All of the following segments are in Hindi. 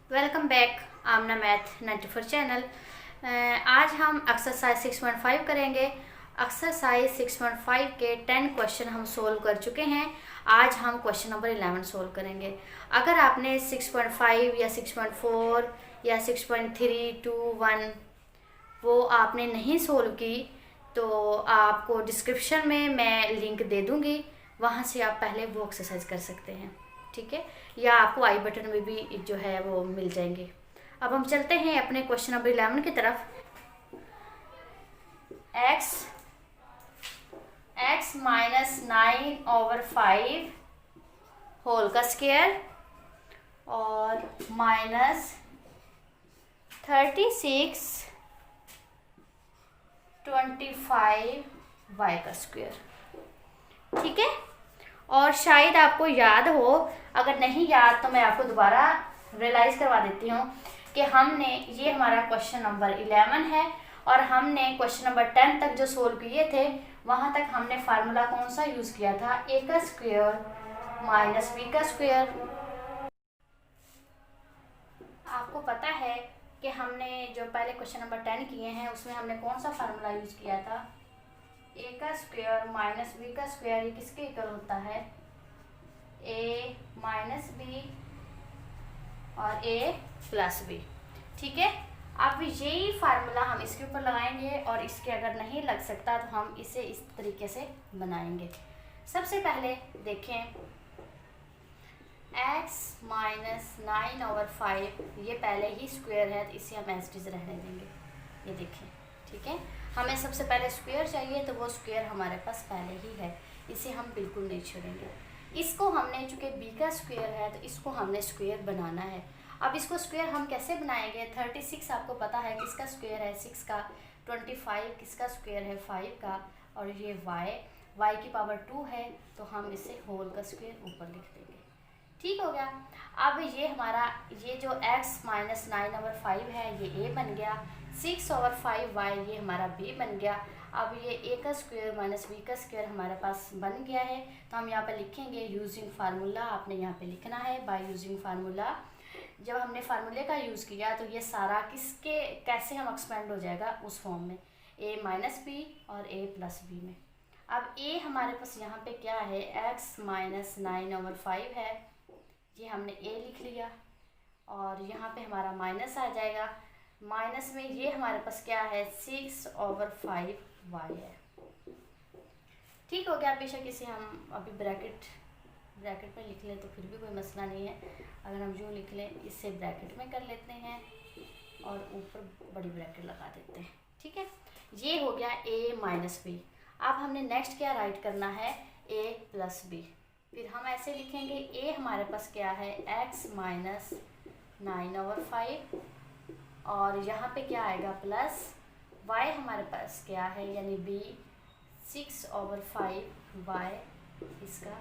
वेलकम बैक आमना मैथ 94 चैनल। आज हम एक्सरसाइज 6.5 करेंगे। एक्सरसाइज 6.5 के 10 क्वेश्चन हम सोल्व कर चुके हैं। आज हम क्वेश्चन नंबर 11 सोल्व करेंगे। अगर आपने 6.5 या 6.4 या 6.3, 2, 1 वो आपने नहीं सोल्व की तो आपको डिस्क्रिप्शन में मैं लिंक दे दूँगी, वहाँ से आप पहले वो एक्सरसाइज कर सकते हैं, ठीक है। या आपको आई बटन में भी जो है वो मिल जाएंगे। अब हम चलते हैं अपने क्वेश्चन नंबर 11 की तरफ। x माइनस 9/5 होल का स्क्वायर और माइनस 36/25 y का स्क्वायर, ठीक है। और शायद आपको याद हो, अगर नहीं याद तो मैं आपको दोबारा रियलाइज़ करवा देती हूँ कि हमने ये हमारा क्वेश्चन नंबर 11 है और हमने क्वेश्चन नंबर 10 तक जो सोल्व किए थे वहाँ तक हमने फार्मूला कौन सा यूज़ किया था, a का स्क्वायर माइनस b का स्क्वायर। आपको पता है कि हमने जो पहले क्वेश्चन नंबर 10 किए हैं उसमें हमने कौन सा फार्मूला यूज़ किया था, a का स्क्वायर माइनस b का स्क्वायर। ये किसके इक्वल होता है, a माइनस b और a प्लस b, ठीक है। अब यही फार्मूला हम इसके ऊपर लगाएंगे और इसके अगर नहीं लग सकता तो हम इसे इस तरीके से बनाएंगे। सबसे पहले देखें, x माइनस 9/5 ये पहले ही स्क्वायर है तो इसे हम एज इट इज रहने देंगे। ये देखें, ठीक है। हमें सबसे पहले स्क्वायर चाहिए तो वो स्क्वायर हमारे पास पहले ही है, इसे हम बिल्कुल नहीं छोड़ेंगे। इसको हमने, चूँकि b का स्क्वायर है तो इसको हमने स्क्वायर बनाना है। अब इसको स्क्वायर हम कैसे बनाएंगे, 36 आपको पता है किसका स्क्वायर है, 6 का। 25 किसका स्क्वायर है, 5 का। और ये y की पावर 2 है तो हम इसे होल का स्क्वायर ऊपर लिख देंगे, ठीक हो गया। अब ये हमारा ये जो x माइनस 9/5 है ये a बन गया, 6/5y ये हमारा b बन गया। अब ये a का स्क्वायर माइनस b का स्क्वायर हमारे पास बन गया है तो हम यहाँ पे लिखेंगे यूजिंग फार्मूला। आपने यहाँ पे लिखना है बाय यूजिंग फार्मूला। जब हमने फार्मूले का यूज़ किया तो ये सारा किसके कैसे हम एक्सपेंड हो जाएगा उस फॉर्म में, a माइनस b और a प्लस b में। अब a हमारे पास यहाँ पे क्या है, x माइनस 9/5 है, ये हमने a लिख लिया और यहाँ पे हमारा माइनस आ जाएगा। माइनस में ये हमारे पास क्या है, 6/5y है, ठीक हो गया। बेशक इसे हम अभी ब्रैकेट में लिख लें तो फिर भी कोई मसला नहीं है। अगर हम यूँ लिख लें, इससे ब्रैकेट में कर लेते हैं और ऊपर बड़ी ब्रैकेट लगा देते हैं, ठीक है। ये हो गया a माइनस b। अब हमने नेक्स्ट क्या राइट करना है, a प्लस b। फिर हम ऐसे लिखेंगे, a हमारे पास क्या है, x माइनस 9/5 और यहाँ पे क्या आएगा प्लस y हमारे पास क्या है, यानी b 6/5y इसका।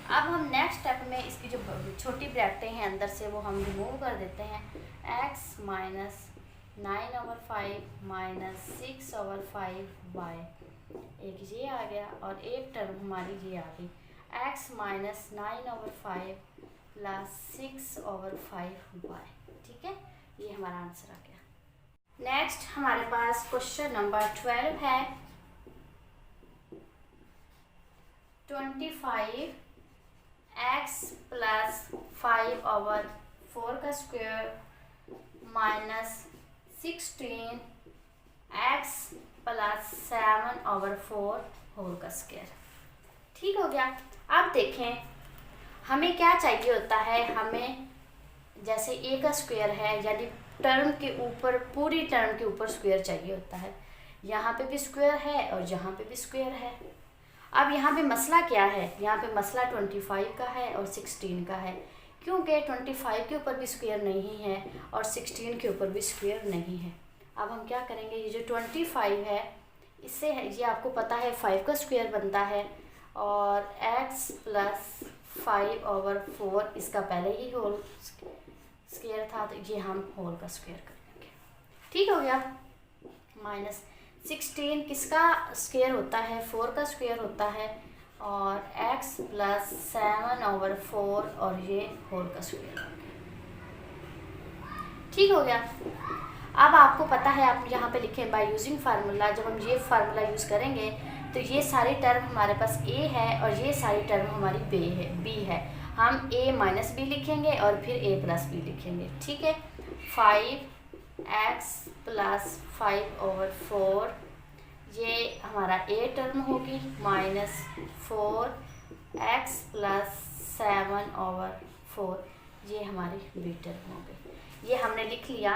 अब हम नेक्स्ट स्टेप में इसकी जो छोटी ब्रैकेटें हैं अंदर से वो हम रिमूव कर देते हैं। x माइनस 9/5 माइनस 6/5y, एक ये आ गया और एक टर्म हमारी ये आ गई, x माइनस 9/5 प्लस 6/5y, ठीक है। ये हमारा आंसर आ गया। नेक्स्ट हमारे पास क्वेश्चन नंबर 12 है। 25 x प्लस 5/4 का square minus 16 x plus 7/4 whole का स्क्वायर, ठीक हो गया। अब देखें हमें क्या चाहिए होता है, हमें जैसे a का स्क्वायर है यानी टर्म के ऊपर, पूरी टर्म के ऊपर स्क्वायर चाहिए होता है। यहाँ पे भी स्क्वायर है और यहाँ पे भी स्क्वायर है। अब यहाँ पे मसला क्या है, यहाँ पे मसला 25 का है और 16 का है, क्योंकि 25 के ऊपर भी स्क्वायर नहीं है और 16 के ऊपर भी स्क्वायर नहीं है। अब हम क्या करेंगे, ये जो 25 है इससे ये आपको पता है 5 का स्क्वायर बनता है और x प्लस 5/4 इसका पहले ही होल स्क्वायर था तो ये हम होल का स्क्वायर कर लेंगे, ठीक हो गया। माइनस 16 किसका स्क्वायर होता है, 4 का स्क्वायर होता है और x प्लस 7/4 और ये होल का स्क्वायर। ठीक हो गया। अब आपको पता है, आप यहाँ पे लिखें बाय यूजिंग फार्मूला, जब हम ये फार्मूला यूज़ करेंगे तो ये सारी टर्म हमारे पास a है और ये सारी टर्म हमारी b है। हम a माइनस बी लिखेंगे और फिर a प्लस बी लिखेंगे, ठीक है। 5x प्लस 5/4 ये हमारा a टर्म होगी, माइनस 4x प्लस 7/4 ये हमारी b टर्म होगी। ये हमने लिख लिया,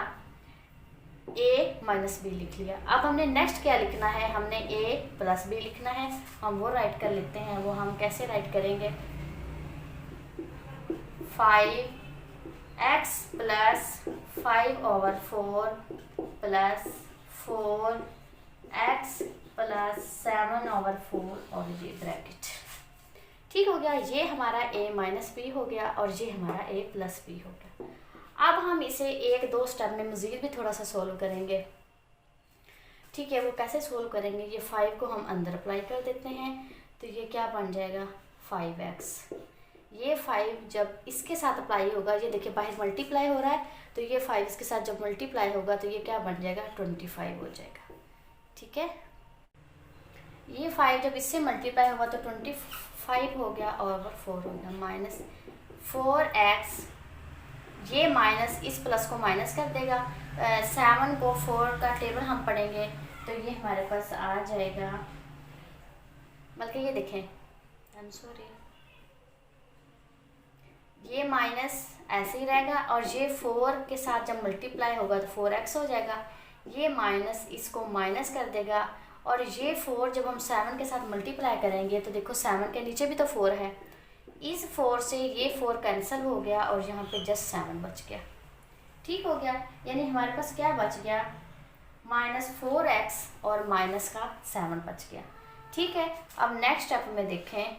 a माइनस बी लिख लिया। अब हमने नेक्स्ट क्या लिखना है, हमने a प्लस बी लिखना है। हम वो राइट कर लेते हैं। वो हम कैसे राइट करेंगे, 5x plus 5/4 plus 4x plus 7/4 और ये ब्रैकेट, ठीक हो गया। ये हमारा a माइनस बी हो गया और ये हमारा a प्लस बी हो गया। अब हम इसे एक दो स्टेप में मज़ीद भी थोड़ा सा सोल्व करेंगे, ठीक है। वो कैसे सोल्व करेंगे, ये 5 को हम अंदर अप्लाई कर देते हैं तो ये क्या बन जाएगा 5x। ये 5 जब इसके साथ अप्लाई होगा, ये देखिए बाहर मल्टीप्लाई हो रहा है, तो ये 5 इसके साथ जब मल्टीप्लाई होगा तो ये क्या बन जाएगा 25 हो जाएगा, ठीक है। ये 5 जब इससे मल्टीप्लाई होगा तो 25 हो गया और 4 हो गया, माइनस 4x। ये माइनस इस प्लस को माइनस कर देगा, 7 को 4 का टेबल हम पढ़ेंगे तो ये हमारे पास आ जाएगा, बल्कि ये देखें, आई एम सॉरी, ये माइनस ऐसे ही रहेगा और ये 4 के साथ जब मल्टीप्लाई होगा तो 4x हो जाएगा। ये माइनस इसको माइनस कर देगा और ये 4 जब हम 7 के साथ मल्टीप्लाई करेंगे तो देखो 7 के नीचे भी तो 4 है, इस 4 से ये 4 कैंसिल हो गया और यहाँ पे जस्ट 7 बच गया, ठीक हो गया। यानी हमारे पास क्या बच गया, माइनस 4x और माइनस का 7 बच गया, ठीक है। अब नेक्स्ट स्टेप में देखें,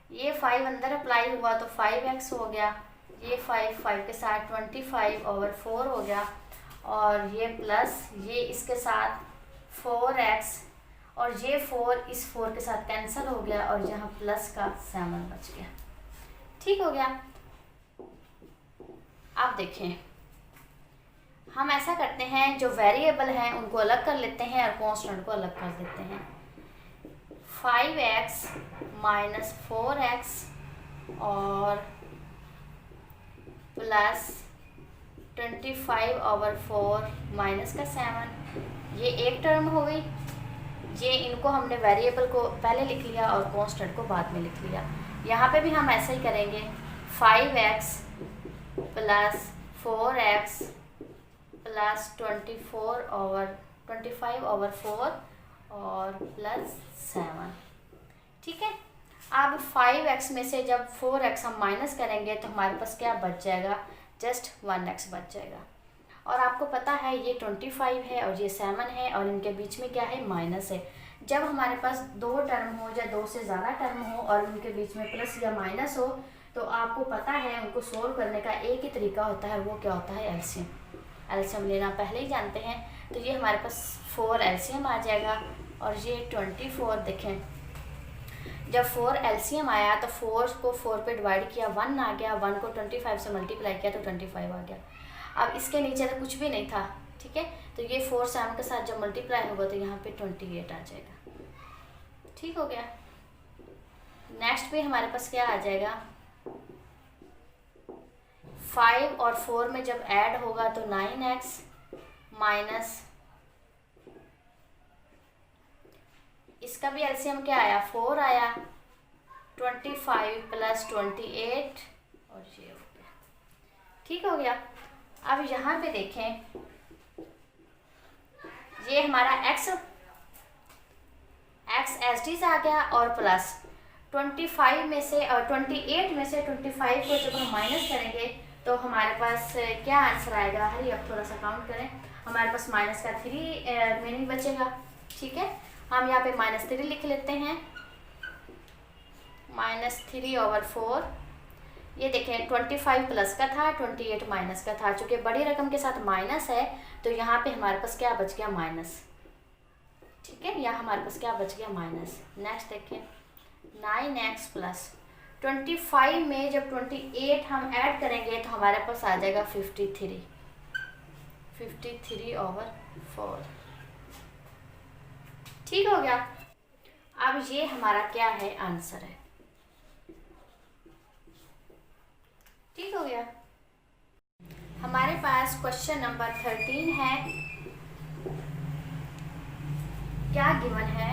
ये 5 अंदर अप्लाई हुआ तो 5x हो गया, ये 5 के साथ 25/4 हो गया और ये प्लस ये इसके साथ 4x और ये 4 इस 4 के साथ कैंसिल हो गया और यहाँ प्लस का 7 बच गया, ठीक हो गया। अब देखें, हम ऐसा करते हैं, जो वेरिएबल हैं उनको अलग कर लेते हैं और कांस्टेंट को अलग कर देते हैं। 5x माइनस 4x और प्लस 25/4 माइनस का 7, ये एक टर्म हो गई। ये इनको हमने वेरिएबल को पहले लिख लिया और कांस्टेंट को बाद में लिख लिया। यहाँ पे भी हम ऐसा ही करेंगे, 5x प्लस 4x प्लस 25/4 और प्लस 7, ठीक है। अब 5x में से जब 4x हम माइनस करेंगे तो हमारे पास क्या बच जाएगा, जस्ट 1x बच जाएगा। और आपको पता है ये 25 है और ये 7 है और इनके बीच में क्या है, माइनस है। जब हमारे पास दो टर्म हो या दो से ज़्यादा टर्म हो और उनके बीच में प्लस या माइनस हो तो आपको पता है उनको सोल्व करने का एक ही तरीका होता है, वो क्या होता है, एलसीएम। एलसीएम लेना पहले ही जानते हैं। तो ये हमारे पास 4 एलसीएम आ जाएगा और ये 24, देखें जब 4 एलसीएम आया तो 4 को 4 पे डिवाइड किया, 1 आ गया, 1 को 25 से मल्टीप्लाई किया तो 25 आ गया। अब इसके नीचे तो कुछ भी नहीं था, ठीक है। तो ये 4 7 के साथ जब मल्टीप्लाई होगा तो यहाँ पे 28 आ जाएगा, ठीक हो गया। नेक्स्ट पे हमारे पास क्या आ जाएगा, 5 और 4 में जब ऐड होगा तो 9x माइनस, इसका भी एलसीएम क्या आया, 4 आया, 25 प्लस 28 और ये हो गया, ठीक हो गया। अब यहाँ पे देखें, ये हमारा x एस टी से आ गया और प्लस 25 में से और 28 में से 25 को जब हम माइनस करेंगे तो हमारे पास क्या आंसर आएगा, हरी अब थोड़ा सा काउंट करें, हमारे पास माइनस का 3 रिमेनिंग बचेगा, ठीक है। हम यहाँ पे -3 लिख लेते हैं, -3/4। ये देखें 25 प्लस का था, 28 माइनस का था। चूँकि बड़ी रकम के साथ माइनस है तो यहाँ पे हमारे पास क्या बच गया, माइनस, ठीक है। यहाँ हमारे पास क्या बच गया, माइनस। नेक्स्ट देखिए, 9x प्लस 25 में जब 28 हम ऐड करेंगे तो हमारे पास आ जाएगा 53/4। ठीक हो गया। अब ये हमारा क्या है, आंसर है। ठीक हो गया। हमारे पास क्वेश्चन नंबर 13 है। क्या गिवन है,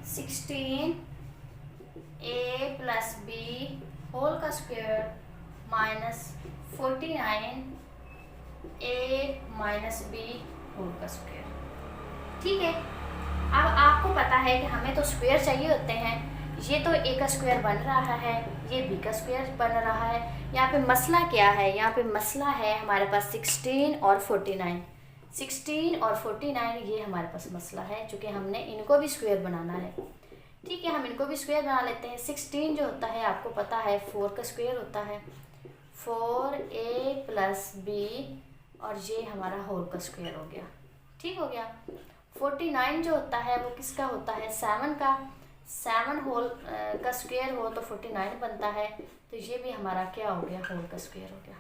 16a + b होल का square minus 49a - b whole का स्क्वायर। ठीक है। अब आपको पता है कि हमें तो स्क्वायर चाहिए होते हैं। ये तो a का स्क्वायर बन रहा है, ये b का स्क्वायर बन रहा है। यहाँ पे मसला क्या है, यहाँ पे मसला है हमारे पास 16 और 49। 16 और 49 ये हमारे पास मसला है, चूँकि हमने इनको भी स्क्वायर बनाना है। ठीक है, हम इनको भी स्क्वायर बना लेते हैं। 16 जो होता है आपको पता है 4 का स्क्वायर होता है, 4a + b, और ये हमारा होल का स्क्वायर हो गया। ठीक हो गया। 49 जो होता है वो किसका होता है, 7 का। 7 होल का स्क्वायर हो तो 49 बनता है, तो ये भी हमारा क्या हो गया, होल का स्क्वायर हो गया।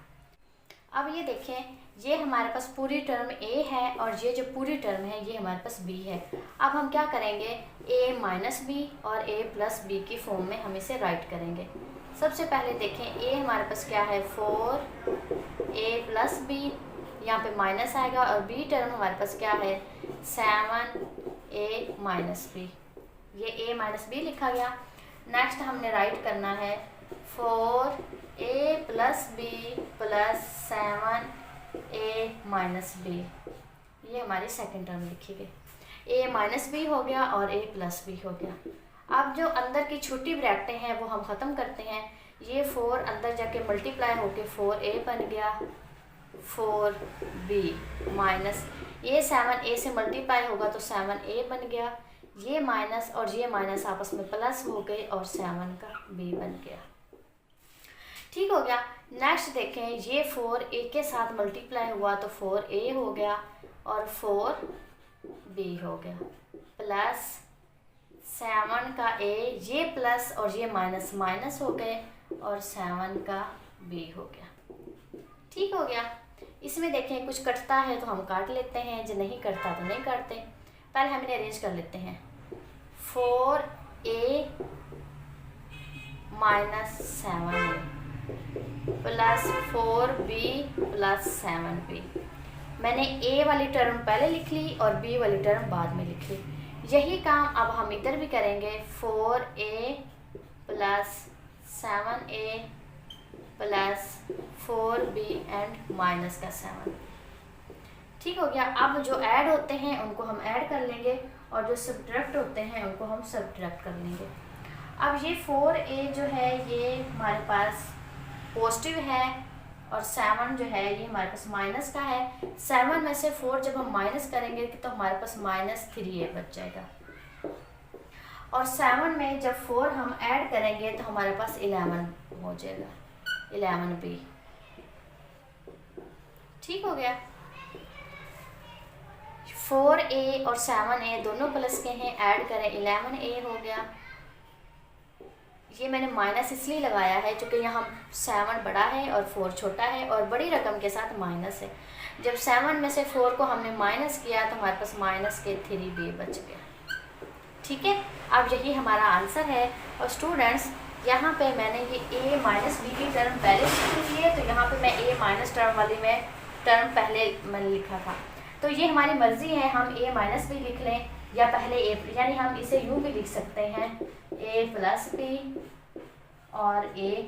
अब ये देखें, ये हमारे पास पूरी टर्म a है और ये जो पूरी टर्म है ये हमारे पास b है। अब हम क्या करेंगे, a - b और a + b की फॉर्म में हम इसे राइट करेंगे। सबसे पहले देखें, a हमारे पास क्या है, 4a + b, यहाँ पे माइनस आएगा, और b टर्म हमारे पास क्या है, 7a - b। ये a - b लिखा गया। नेक्स्ट हमने राइट करना है 4a + b + 7a - b। ये हमारी सेकंड टर्म लिखी गई। a - b हो गया और a + b हो गया। अब जो अंदर की छोटी ब्रैकेटें हैं वो हम ख़त्म करते हैं। ये 4 अंदर जाके मल्टीप्लाई होके 4a बन गया, 4b माइनस ये 7a से मल्टीप्लाई होगा तो 7a बन गया, ये माइनस और ये माइनस आपस में प्लस हो गए और 7 का b बन गया। ठीक हो गया। नेक्स्ट देखें, ये 4a के साथ मल्टीप्लाई हुआ तो 4a हो गया और 4b हो गया, प्लस 7 का a, ये प्लस और ये माइनस माइनस हो गए और 7 का b हो गया। ठीक हो गया। इसमें देखें कुछ कटता है तो हम काट लेते हैं, जो नहीं कटता तो नहीं काटते। पहले हम इन्हें अरेंज कर लेते हैं। 4a - 7a plus 4b + 7b। मैंने a वाली टर्म पहले लिख ली और b वाली टर्म बाद में लिख ली। यही काम अब हम इधर भी करेंगे, 4a + 7a + 4b and minus का 7। ठीक हो गया। अब जो ऐड होते हैं उनको हम ऐड कर लेंगे और जो सब्ट्रैक्ट होते हैं उनको हम सब्ट्रैक्ट कर लेंगे। अब ये 4a जो है ये हमारे पास पॉजिटिव है और 7 जो है ये हमारे पास माइनस का है। 7 में से 4 जब हम माइनस करेंगे तो हमारे पास -3a बच जाएगा, और 7 में जब 4 हम ऐड करेंगे तो हमारे पास 11 हो जाएगा, 11b। ठीक हो गया। 4a और 7a दोनों प्लस के हैं, ऐड करें 11a हो गया। ये मैंने माइनस इसलिए लगाया है क्योंकि यहाँ 7 बड़ा है और 4 छोटा है और बड़ी रकम के साथ माइनस है। जब 7 में से 4 को हमने माइनस किया तो हमारे पास -3b बच गया। ठीक है, अब यही हमारा आंसर है। और स्टूडेंट्स यहाँ पे मैंने ये a - b की टर्म पहले लिखी है, तो यहाँ पे मैं a- टर्म वाली में टर्म पहले मैंने लिखा था। तो ये हमारी मर्ज़ी है, हम a - b लिख लें या पहले a, यानी हम इसे यूँ भी लिख सकते हैं a + b और a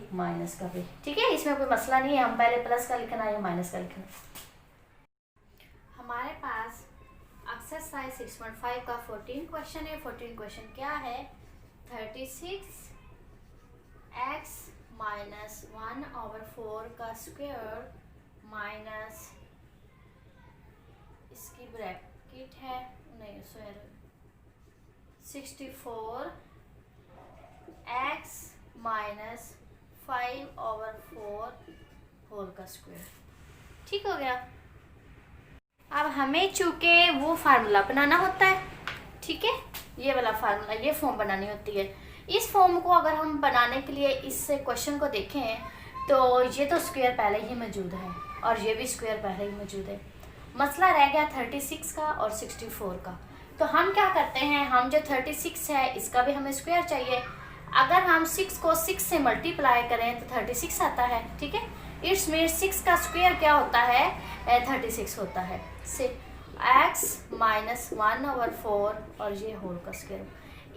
- का b। ठीक है, इसमें कोई मसला नहीं है, हम पहले प्लस का लिखना है या माइनस का लिखना। हमारे पास एक्सरसाइज 6.5 का 14 क्वेश्चन है। 14 क्वेश्चन क्या है, 36x - 1/4 का स्क्वायर माइनस इसकी ब्रैकेट है नहीं, सॉरी 64x - 5/4 होल का स्क्वायर। ठीक हो गया। अब हमें चूँकि वो फार्मूला बनाना होता है, ठीक है, ये वाला फार्मूला, ये फॉर्म बनानी होती है। इस फॉर्म को अगर हम बनाने के लिए इस क्वेश्चन को देखें तो ये तो स्क्वायर पहले ही मौजूद है और ये भी स्क्वायर पहले ही मौजूद है। मसला रह गया 36 का और 64 का। तो हम क्या करते हैं, हम जो 36 है इसका भी हमें स्क्वायर चाहिए। अगर हम 6 को 6 से मल्टीप्लाई करें तो 36 आता है। ठीक है, इट्स मीन 6 का स्क्वायर क्या होता है, 36 होता है। x माइनस 1/4 और ये होल का स्क्वायर।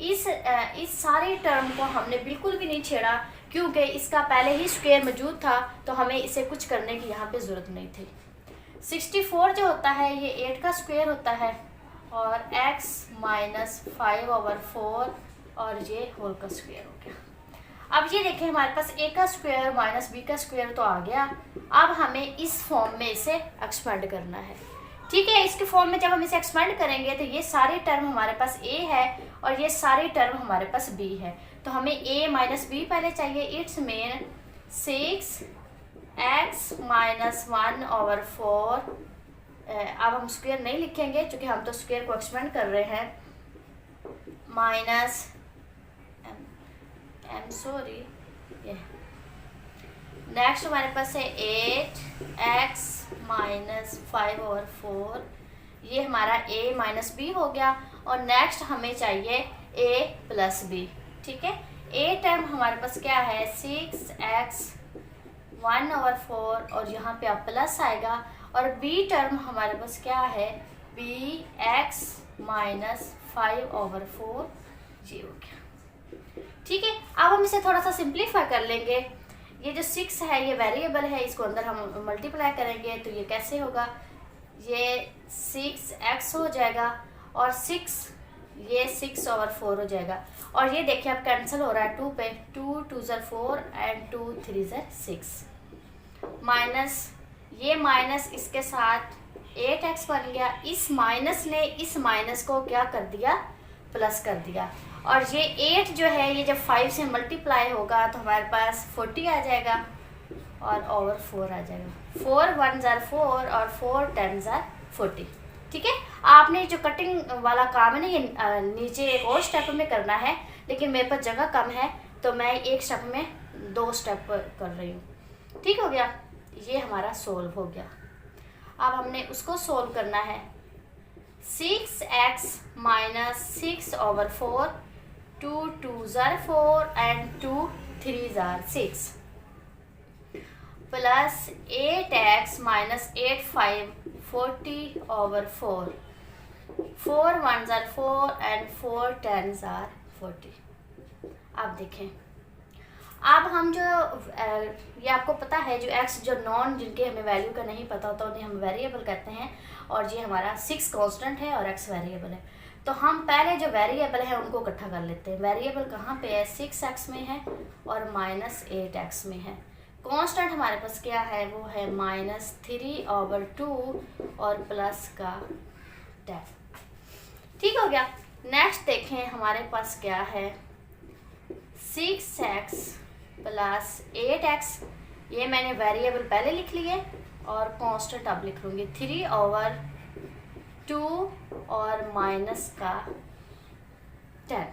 इस सारे टर्म को हमने बिल्कुल भी नहीं छेड़ा क्योंकि इसका पहले ही स्क्वायर मौजूद था, तो हमें इसे कुछ करने की यहाँ पे ज़रूरत नहीं थी। 64 जो होता है ये 8 का स्क्वायर होता है और x माइनस 5/4 और ये होल का स्क्वायर हो गया। अब ये देखें हमारे पास a का स्क्वायर माइनस b का स्क्वायर तो आ गया। अब हमें इस फॉर्म में इसे एक्सपेंड करना है। ठीक है, इसके फॉर्म में जब हम इसे एक्सपेंड करेंगे तो ये सारे टर्म हमारे पास a है और ये सारे टर्म हमारे पास b है। तो हमें a माइनस b पहले चाहिए। It's mean 6x minus 1/4। अब हम स्क्वायर नहीं लिखेंगे क्योंकि हम तो स्क्वायर को एक्सपेंड कर रहे हैं। माइनस नेक्स्ट हमारे पास है 8x माइनस 5/4। ये हमारा a माइनस बी हो गया और नेक्स्ट हमें चाहिए a प्लस बी। ठीक है, a टर्म हमारे पास क्या है 6x 1/4 और यहाँ पे आप प्लस आएगा और b टर्म हमारे पास क्या है bx माइनस 5/4। ये हो गया। ठीक है, अब हम इसे थोड़ा सा सिंप्लीफाई कर लेंगे। ये जो 6 है ये वेरिएबल है, इसको अंदर हम मल्टीप्लाई करेंगे तो ये कैसे होगा, ये 6x हो जाएगा और 6 ये 6/4 हो जाएगा। और ये देखिए अब कैंसिल हो रहा है 2 पे, 2 2 4 एंड 2 3 6 माइनस ये माइनस इसके साथ 8x बन गया। इस माइनस ने इस माइनस को क्या कर दिया, प्लस कर दिया। और ये 8 जो है ये जब 5 से मल्टीप्लाई होगा तो हमारे पास 40 आ जाएगा और ओवर 4 आ जाएगा। 4 1 जार 4 और 4 10 जार 40। ठीक है, आपने जो कटिंग वाला काम है ना ये नीचे एक और स्टेप में करना है, लेकिन मेरे पास जगह कम है तो मैं एक स्टेप में 2 स्टेप कर रही हूँ। ठीक हो गया, ये हमारा सोल्व हो गया। अब हमने उसको सोल्व करना है। 6x minus 6/4, 2 2 jar 4 and 2 3 jar 6 plus 8x minus 8 5 40/4, 4 1 jar 4 and 4 10 jar 40। अब देखें, अब हम जो ये आपको पता है जो x जो नॉन जिनके हमें वैल्यू का नहीं पता होता उन्हें हम वेरिएबल कहते हैं और ये हमारा 6 कांस्टेंट है और x वेरिएबल है। तो हम पहले जो वेरिएबल है उनको इकट्ठा कर लेते हैं। वेरिएबल कहाँ पे है, 6x में है और माइनस 8x में है। कांस्टेंट हमारे पास क्या है, वो है -3/2 और प्लस का 10। ठीक हो गया। नेक्स्ट देखें हमारे पास क्या है 6x प्लस 8x। ये मैंने वेरिएबल पहले लिख लिए और कांस्टेंट अब लिख लूँगी 3/2 और माइनस का 10।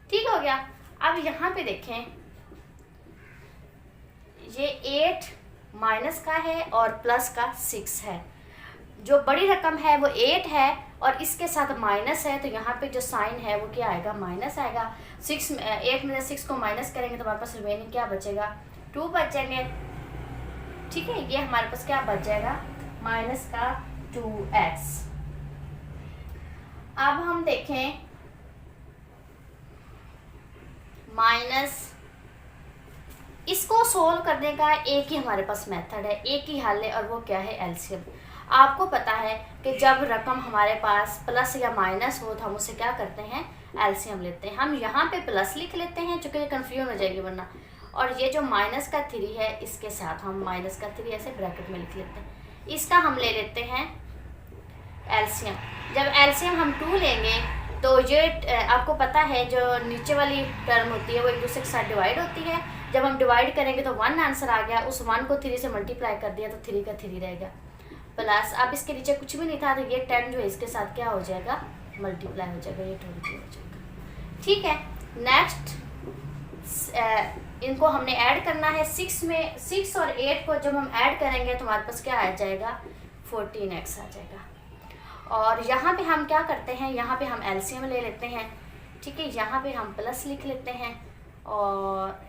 ठीक हो गया। अब यहाँ पे देखें ये 8 माइनस का है और प्लस का 6 है। जो बड़ी रकम है वो 8 है और इसके साथ माइनस है, तो यहाँ पे जो साइन है वो क्या आएगा, माइनस आएगा। 8 में से 6 को माइनस करेंगे तो हमारे पास रिमेनिंग क्या बचेगा, 2 बच जाएंगे। ठीक है, ये हमारे पास क्या बच जाएगा, माइनस का 2x। अब हम देखें माइनस, इसको सोल्व करने का एक ही हमारे पास मेथड है, एक ही हल है और वो क्या है, एलसीएम। आपको पता है कि जब रकम हमारे पास प्लस या माइनस हो तो हम उसे क्या करते हैं, एलसीएम लेते हैं। हम यहाँ पे प्लस लिख लेते हैं क्योंकि कंफ्यूज हो जाएगी वरना, और ये जो माइनस का 3 है इसके साथ हम माइनस का 3 ऐसे ब्रैकेट में लिख लेते हैं। इसका हम ले लेते हैं एलसीएम। जब एलसीएम हम 2 लेंगे तो ये आपको पता है जो नीचे वाली टर्म होती है वो एक दूसरे के साथ डिवाइड होती है। जब हम डिवाइड करेंगे तो 1 आंसर आ गया, उस 1 को 3 से मल्टीप्लाई कर दिया तो 3 का 3 रहेगा प्लस। अब इसके नीचे कुछ भी नहीं था तो ये 10 जो है इसके साथ क्या हो जाएगा, मल्टीप्लाई हो जाएगा, ये 20 हो जाएगा। ठीक है, नेक्स्ट इनको हमने ऐड करना है 6 में। 6 और 8 को जब हम ऐड करेंगे तो हमारे पास क्या आ जाएगा, 14x आ जाएगा। और यहाँ पे हम क्या करते हैं, यहाँ पे हम एलसीएम ले लेते हैं, ठीक है। यहाँ पे हम प्लस लिख लेते हैं और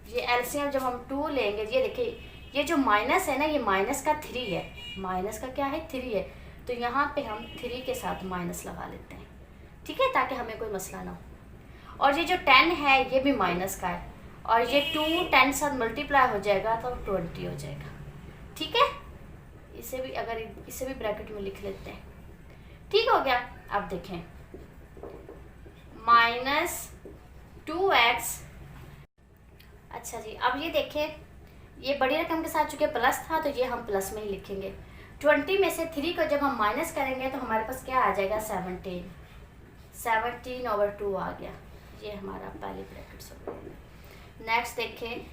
ये एलसीएम जब हम 2 लेंगे, ये देखिए ये जो माइनस है ना, ये माइनस का 3 है, माइनस का क्या है 3 है, तो यहाँ पे हम 3 के साथ माइनस लगा लेते हैं, ठीक है, ताकि हमें कोई मसला ना हो। और ये जो 10 है ये भी माइनस का है और ये 2 10 साथ मल्टीप्लाई हो जाएगा तो 20 हो जाएगा, ठीक है। इसे भी इसे भी ब्रैकेट में लिख लेते हैं, ठीक हो गया। अब देखें -2x। अच्छा जी, अब ये देखें ये बड़ी रकम के साथ चूंकि प्लस था तो ये हम प्लस में ही लिखेंगे। 20 में से 3 को जब हम माइनस करेंगे तो हमारे पास क्या आ जाएगा, 17/2 आ गया, ये हमारा पहली ब्रैकेट हो गया। नेक्स्ट देखें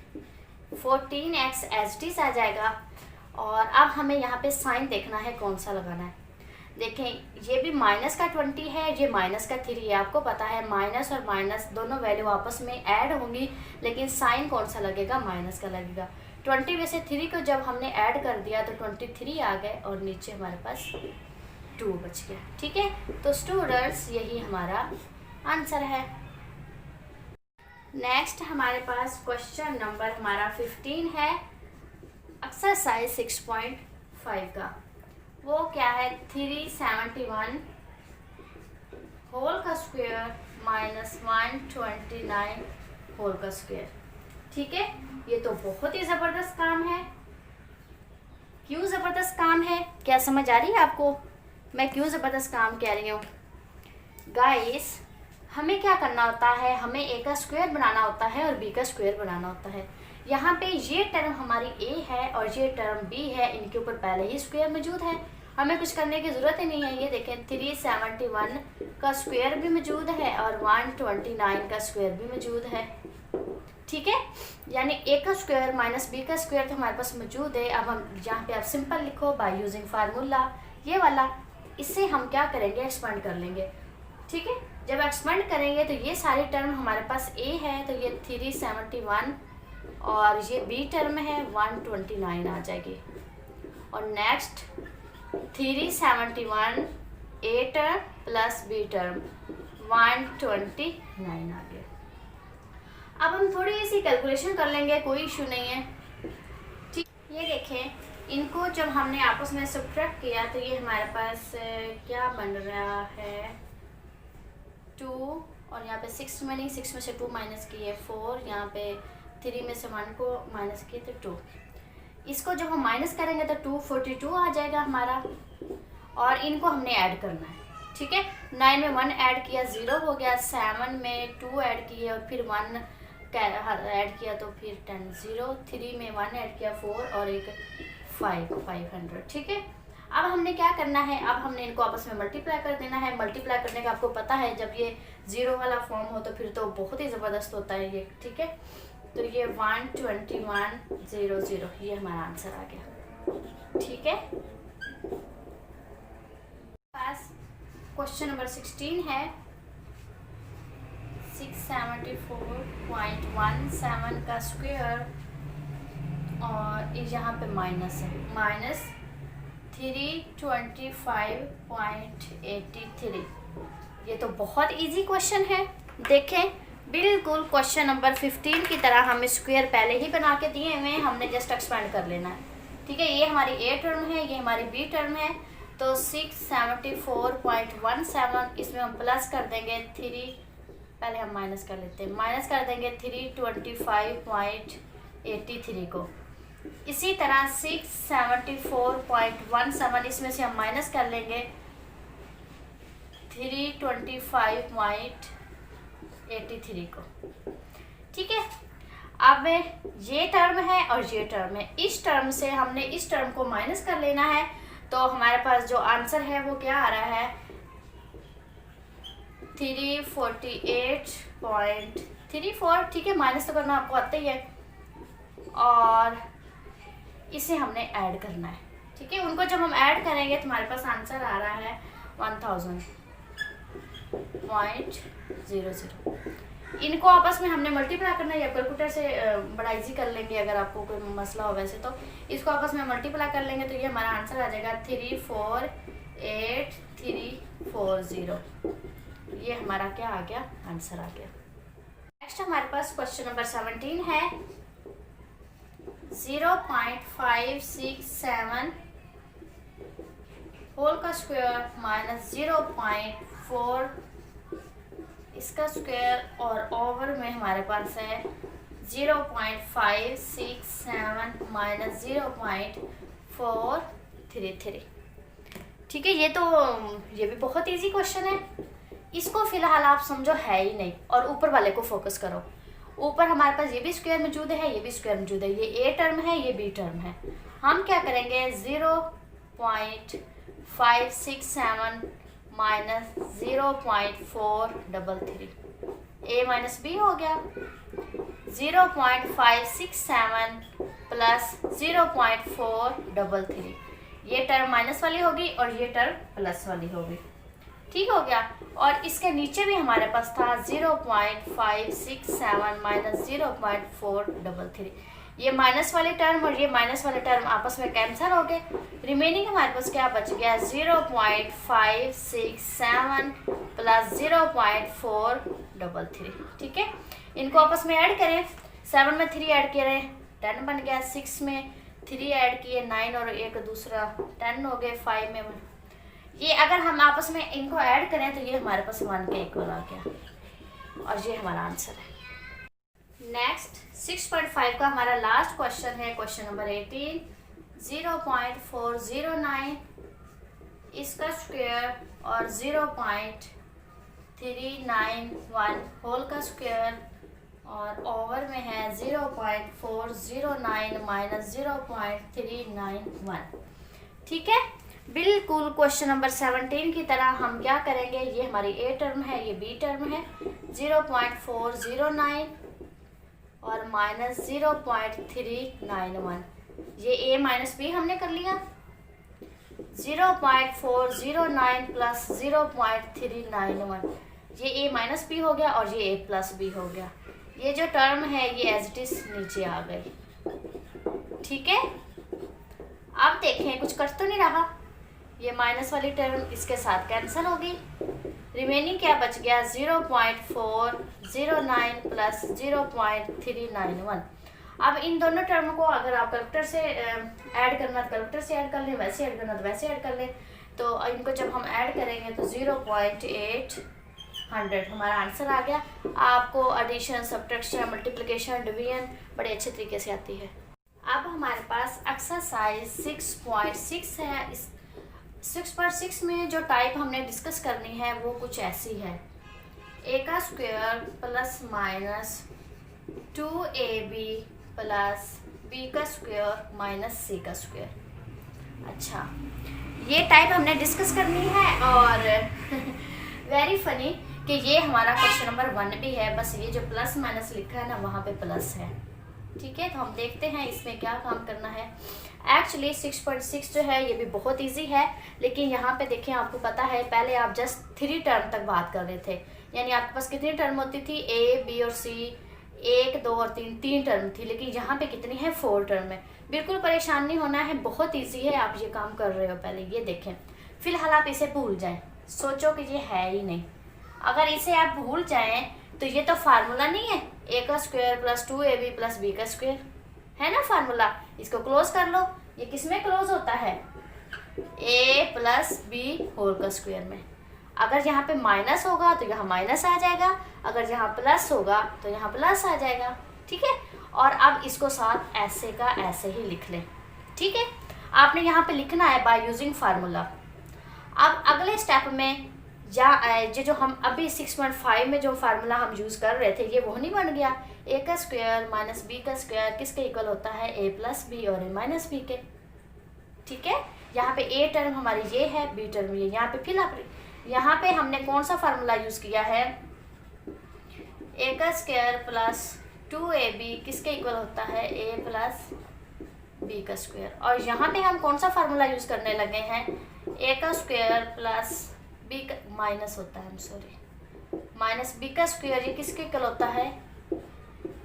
14x एच आ जाएगा। और अब हमें यहाँ पे साइन देखना है कौन सा लगाना है। देखें ये भी माइनस का 20 है, ये माइनस का 3 है। आपको पता है माइनस और माइनस दोनों वैल्यू आपस में ऐड होंगी, लेकिन साइन कौन सा लगेगा, माइनस का लगेगा। 20 में से 3 को जब हमने ऐड कर दिया तो 23 आ गए और नीचे हमारे पास 2 बच गया, ठीक है। तो स्टूडेंट्स यही हमारा आंसर है। नेक्स्ट हमारे पास क्वेश्चन नंबर हमारा 15 है, एक्सरसाइज 6.5 का। वो क्या है, 371 होल का स्क्वायर -129 होल का स्क्वायर, ठीक है। ये तो बहुत ही ज़बरदस्त काम है। क्यों ज़बरदस्त काम है, क्या समझ आ रही है आपको मैं क्यों ज़बरदस्त काम कह रही हूँ? गाइस हमें क्या करना होता है, हमें ए का स्क्वायर बनाना होता है और बी का स्क्वायर बनाना होता है। यहाँ पे ये टर्म हमारी ए है और ये टर्म बी है, इनके ऊपर पहले ही स्क्वायर मौजूद है, हमें कुछ करने की ज़रूरत ही नहीं है। ये देखें 371 का स्क्वायर भी मौजूद है और 129 का स्क्वायर भी मौजूद है, ठीक है। यानी ए का स्क्वायर माइनस बी का स्क्वायर तो हमारे पास मौजूद है। अब हम यहाँ पे आप सिंपल लिखो बाय यूजिंग फार्मूला, ये वाला। इससे हम क्या करेंगे, एक्सपेंड कर लेंगे, ठीक है। जब एक्सपेंड करेंगे तो ये सारी टर्म हमारे पास ए है तो ये 371 और ये बी टर्म है 129 आ जाएगी। और next 371 a term plus b term 129 आ गया। अब हम थोड़ी सी कैलकुलेशन कर लेंगे, कोई इशू नहीं है, ठीक। ये देखें इनको जब हमने आपस में सब्ट्रैक्ट किया तो ये हमारे पास क्या बन रहा है, 2 और यहाँ पे 6 में नहीं, 6 में से 2 माइनस किए 4, यहाँ पे 3 में से 1 को माइनस किए तो 2। इसको जब हम माइनस करेंगे तो 242 आ जाएगा हमारा। और इनको हमने ऐड करना है, ठीक है। 9 में 1 ऐड किया 0 हो गया, 7 में 2 ऐड किए और फिर 1 ऐड किया तो फिर 10 0, 3 में 1 ऐड किया 4 और एक 500, ठीक है। अब हमने क्या करना है, अब हमने इनको आपस में मल्टीप्लाई कर देना है। मल्टीप्लाई करने का आपको पता है जब ये 0 वाला फॉर्म हो तो फिर तो बहुत ही ज़बरदस्त होता है ये, ठीक है। तो ये 12100 ये हमारा आंसर आ गया, ठीक है। पास क्वेश्चन नंबर 16 है, 674.17 का स्क्वायर और यहाँ पे माइनस है, -325.83। ये तो बहुत इजी क्वेश्चन है। देखें बिल्कुल क्वेश्चन नंबर 15 की तरह हम स्क्वायर पहले ही बना के दिए हुए हैं, हमने जस्ट एक्सपेंड कर लेना है, ठीक है। ये हमारी ए टर्म है, ये हमारी बी टर्म है। तो 674.17 इसमें हम प्लस कर देंगे 3, पहले हम माइनस कर लेते हैं, माइनस कर देंगे 325.83 को। इसी तरह 674.17 इसमें से हम माइनस कर लेंगे 325.83 को, ठीक है। अब ये टर्म है और ये टर्म है, इस टर्म से हमने इस टर्म को माइनस कर लेना है। तो हमारे पास जो आंसर है वो क्या आ रहा है, 348.34, ठीक है। माइनस तो करना आपको आता ही है और इसे हमने ऐड करना है, ठीक है। उनको जब हम ऐड करेंगे तो हमारे पास आंसर आ रहा है 1000.00। इनको आपस में हमने मल्टीप्लाई करना है, या कैलकुलेटर से बड़ा इजी कर लेंगे अगर आपको कोई मसला हो वैसे तो। इसको आपस में मल्टीप्लाई कर लेंगे तो ये हमारा आंसर आ जाएगा 348,340। ये हमारा क्या आ गया, आंसर आ गया। नेक्स्ट हमारे पास क्वेश्चन नंबर 17 है 0.567 होल का स्क्वायर माइनस 0.4 इसका स्क्वायर, और ओवर में हमारे पास है 0.567 माइनस 0.433। ठीक है, ये भी बहुत इजी क्वेश्चन है। इसको फिलहाल आप समझो है ही नहीं और ऊपर वाले को फोकस करो। ऊपर हमारे पास ये भी स्क्वायर मौजूद है, ये भी स्क्वायर मौजूद है, ये ए टर्म है, ये बी टर्म है। हम क्या करेंगे 0.567 माइनस 0.433, ए माइनस बी हो गया। 0.567 प्लस 0.433, ये टर्म माइनस वाली होगी और ये टर्म प्लस वाली होगी। ठीक हो गया। और इसके नीचे भी हमारे पास था 0.567 माइनस 0.433, ये माइनस वाले टर्म और ये माइनस वाले टर्म आपस में कैंसिल हो गए। रिमेनिंग हमारे पास क्या बच गया 0.567 प्लस 0.433। ठीक है, इनको आपस में ऐड करें, 7 में 3 ऐड करें 10 बन गया, 6 में 3 ऐड किए 9 और एक दूसरा 10 हो गए, 5 में 1। ये अगर हम आपस में इनको ऐड करें तो ये हमारे पास 1 के इक्वल आ गया और ये हमारा आंसर है। नेक्स्ट 6.5 का हमारा लास्ट क्वेश्चन है, क्वेश्चन नंबर 18 0.409 इसका स्क्वायर और 0.391 होल का स्क्वायर, और ओवर में है 0.409 माइनस 0.391। ठीक है, बिल्कुल क्वेश्चन नंबर 17 की तरह हम क्या करेंगे, ये हमारी ए टर्म है, ये बी टर्म है, 0.409 और माइनस 0.391, ये ए माइनस बी हमने कर लिया। 0.409 प्लस 0.391, ये ए माइनस बी हो गया और ये ए प्लस बी हो गया। ये जो टर्म है ये एज इट इज नीचे आ गई। ठीक है, अब देखें कुछ कट तो नहीं रहा, ये माइनस वाली टर्म इसके साथ कैंसिल हो गई। रिमेनिंग क्या बच गया 0.409 प्लस 0.391। अब इन दोनों टर्म को अगर आप कैलकुलेटर से ऐड करना तो कैलकुलेटर से ऐड कर लें, वैसे ऐड करना तो वैसे ऐड कर लें। तो इनको जब हम ऐड करेंगे तो 0.800 हमारा आंसर आ गया। आपको एडिशन, सब्ट्रैक्शन, मल्टीप्लिकेशन, डिवीजन बड़े अच्छे तरीके से आती है। अब हमारे पास एक्सरसाइज 6.6 है। इस 6.6 में जो टाइप हमने डिस्कस करनी है वो कुछ ऐसी है, ए का square plus minus 2ab plus b का स्क्वायर माइनस सी का स्क्वायर। अच्छा, ये टाइप हमने डिस्कस करनी है और वेरी फनी कि ये हमारा क्वेश्चन नंबर 1 भी है, बस ये जो प्लस माइनस लिखा है ना वहाँ पे प्लस है। ठीक है, तो हम देखते हैं इसमें क्या काम करना है। एक्चुअली 6.6 जो है ये भी बहुत इजी है, लेकिन यहाँ पे देखें आपको पता है पहले आप जस्ट 3 टर्म तक बात कर रहे थे, यानी आपके पास कितनी टर्म होती थी, ए, बी और सी, 1, 2 और 3 टर्म थी, लेकिन यहाँ पे कितनी है 4 टर्म है। बिल्कुल परेशान नहीं होना है, बहुत ईजी है, आप ये काम कर रहे हो। पहले ये देखें, फिलहाल आप इसे भूल जाएं, सोचो कि ये है ही नहीं। अगर इसे आप भूल जाएं तो ये तो फार्मूला नहीं है, ए का square plus 2ab plus b का स्क्वायर है ना फार्मूला। इसको क्लोज कर लो, ये किस में क्लोज होता है, a प्लस बी होल का स्क्वायर में। अगर यहाँ पे माइनस होगा तो यहाँ माइनस आ जाएगा, अगर यहाँ प्लस होगा तो यहाँ प्लस आ जाएगा। ठीक है, और अब इसको साथ ऐसे का ऐसे ही लिख लें। ठीक है, आपने यहाँ पे लिखना है बाय यूजिंग फार्मूला। अब अगले स्टेप में ये जो हम अभी 6.5 में जो फार्मूला हम यूज़ कर रहे थे ये वो नहीं बन गया, ए का स्क्वायर माइनस बी का स्क्वायर किसके इक्वल होता है, ए प्लस बी और ए माइनस बी के। ठीक है, यहाँ पे ए टर्म हमारी ये है, बी टर्म ये। यहाँ पे फिर यहाँ पे हमने कौन सा फार्मूला यूज़ किया है, ए का स्क्वायर प्लस 2ab किसके इक्वल होता है, ए प्लस बी का स्क्वायर। और यहाँ पे हम कौन सा फार्मूला यूज़ करने लगे हैं, ए का स्क्वायर प्लस बी का माइनस होता है, सॉरी माइनस बी का स्क्वायर, ये किसके इक्वल होता है,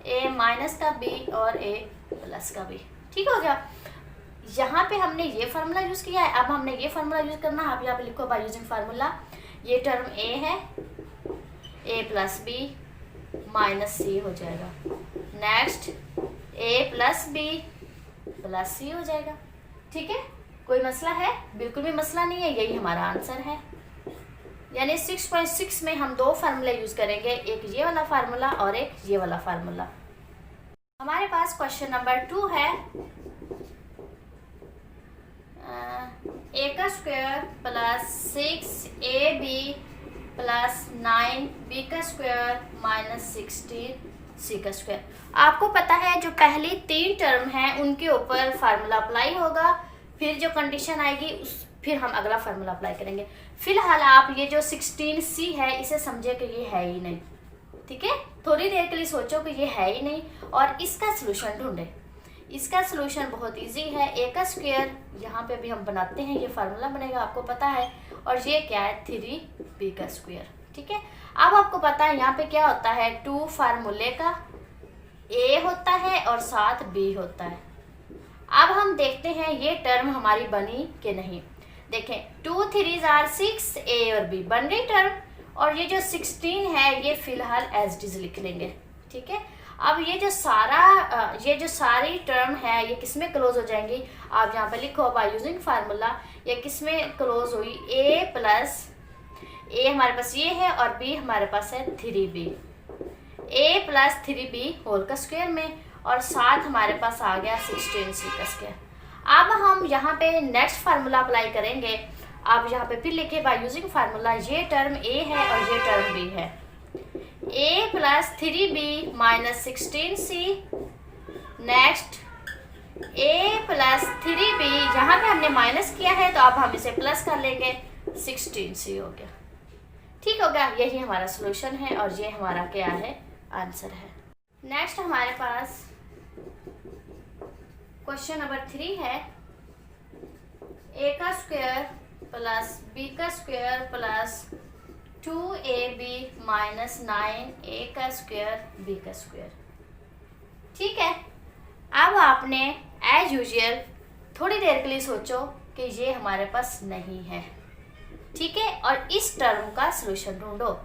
ए माइनस का बी और ए प्लस का बी। ठीक हो गया। यहाँ पे हमने ये फार्मूला यूज़ किया है, अब हमने ये फार्मूला यूज़ करना है। आप यहाँ पे लिखो बाय यूजिंग फार्मूला, ये टर्म ए है, ए प्लस बी माइनस सी हो जाएगा। नेक्स्ट ए प्लस बी प्लस सी हो जाएगा। ठीक है, कोई मसला है? बिल्कुल भी मसला नहीं है, यही हमारा आंसर है। यानी 6.6 में हम दो फार्मूला यूज़ करेंगे, एक ये वाला फार्मूला और एक ये वाला फार्मूला। हमारे पास क्वेश्चन नंबर 2 है, ए का square plus 6ab plus 9b का स्क्वायर माइनस 16c का स्क्वायर। आपको पता है जो पहली 3 टर्म हैं उनके ऊपर फार्मूला अप्लाई होगा, फिर जो कंडीशन आएगी फिर हम अगला फार्मूला अप्लाई करेंगे। फिलहाल आप ये जो 16c है इसे समझे कि ये है ही नहीं। ठीक है, थोड़ी देर के लिए सोचो कि ये है ही नहीं और इसका सलूशन ढूंढे। इसका सलूशन बहुत इजी है, ए का स्क्वायर यहाँ पे भी हम बनाते हैं, ये फार्मूला बनेगा आपको पता है, और ये क्या है 3b का स्क्वायर। ठीक है, अब आपको पता है यहाँ पे क्या होता है, 2 फार्मूले का ए होता है और साथ b होता है। अब हम देखते हैं ये टर्म हमारी बनी कि नहीं। देखें 2 3 are 6, ए और b बन गई टर्म, और ये जो 16 है ये फिलहाल एज इट इज लिख लेंगे। ठीक है, अब ये जो सारी टर्म है ये किसमें क्लोज हो जाएंगी, आप यहाँ पे लिखो बाय यूजिंग फार्मूला, ये किसमें क्लोज हुई, ए प्लस ए हमारे पास ये है और b हमारे पास है 3b, a plus 3b whole का स्क्वायर में, और साथ हमारे पास आ गया 16c का स्क्वायर। अब हम यहाँ पे नेक्स्ट फार्मूला अप्लाई करेंगे। आप यहाँ पे फिर लिखे बाय यूजिंग फार्मूला, ये टर्म a है और ये टर्म b है, a plus 3b minus 16c। Next a plus 3b, यहाँ पे हमने माइनस किया है तो अब हम इसे प्लस कर लेंगे, 16c हो गया। ठीक हो गया, यही हमारा सॉल्यूशन है और ये हमारा क्या है, आंसर है। नेक्स्ट हमारे पास क्वेश्चन नंबर 3 है, a का स्क्वायर प्लस b का square plus 2ab minus 9a का स्क्वायर b का स्क्वायर। ठीक है, अब आपने एज यूजुअल थोड़ी देर के लिए सोचो कि ये हमारे पास नहीं है। ठीक है, और इस टर्म का सलूशन ढूंढो।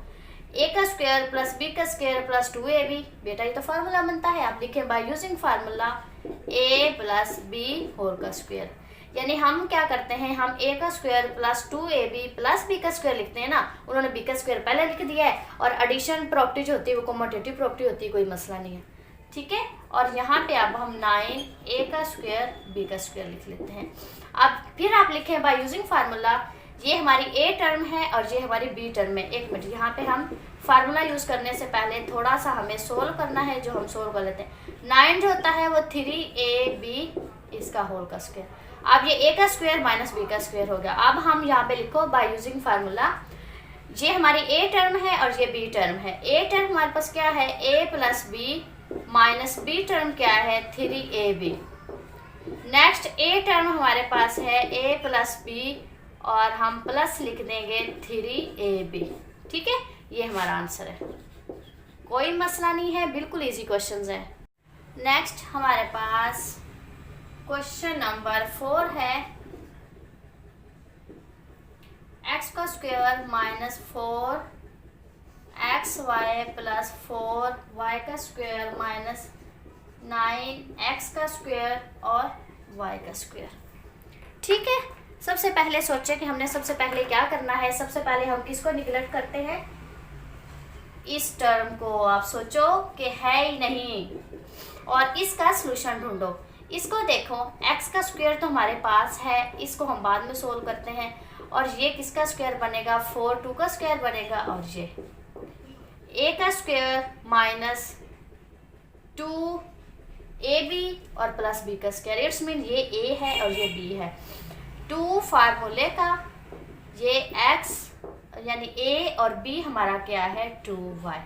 a का स्क्वायर प्लस b का स्क्वायर प्लस 2ab, बेटा ये तो फार्मूला बनता है, आप लिखें by using formula a plus b whole का स्क्वायर। यानी हम क्या करते हैं, हम a का square plus 2ab plus b का स्क्वायर लिखते हैं ना, उन्होंने b का स्क्वायर पहले लिख दिया है, और एडिशन प्रॉपर्टी जो होती है वो कम्यूटेटिव प्रॉपर्टी होती है, कोई मसला नहीं है। ठीक है, और यहाँ पे अब हम 9a का स्क्वायर b का स्क्वायर लिख लेते हैं। अब फिर आप लिखें बाय यूजिंग फार्मूला, ये हमारी a टर्म है और ये हमारी b टर्म है। एक मिनट, यहाँ पे हम फार्मूला यूज़ करने से पहले थोड़ा सा हमें सोल्व करना है, जो हम सोल्व कर लेते हैं। 9 जो होता है वो 3ab इसका होल का स्क्वायर। अब ये a का स्क्वायर माइनस b का स्क्वायर हो गया। अब हम यहाँ पे लिखो बाय यूजिंग फार्मूला, ये हमारी a टर्म है और ये b टर्म है। a टर्म हमारे पास क्या है, a plus b minus b term क्या है 3ab। नेक्स्ट a टर्म हमारे पास है a प्लस b और हम प्लस लिख देंगे 3ab। ठीक है, ये हमारा आंसर है, कोई मसला नहीं है, बिल्कुल इजी क्वेश्चंस है। नेक्स्ट हमारे पास क्वेश्चन नंबर 4 है, x का square minus 4xy plus 4y का स्क्वायर माइनस 9x का स्क्वायर और y का स्क्वायर। ठीक है, सबसे पहले सोचे कि हमने सबसे पहले क्या करना है। सबसे पहले हम किसको निगलेक्ट करते हैं, इस टर्म को। आप सोचो कि है ही नहीं, और इसका सलूशन ढूंढो। इसको देखो, x का स्क्वायर तो हमारे पास है, इसको हम बाद में सोल्व करते हैं, और ये किसका स्क्वायर बनेगा, 4 2 का स्क्वायर बनेगा, और ये a का स्क्वायर माइनस 2ab और प्लस b का स्क्वायर। इट्स मीन ये a है और ये b है। 2 फार्मूले का, ये x यानी a और b हमारा क्या है 2y।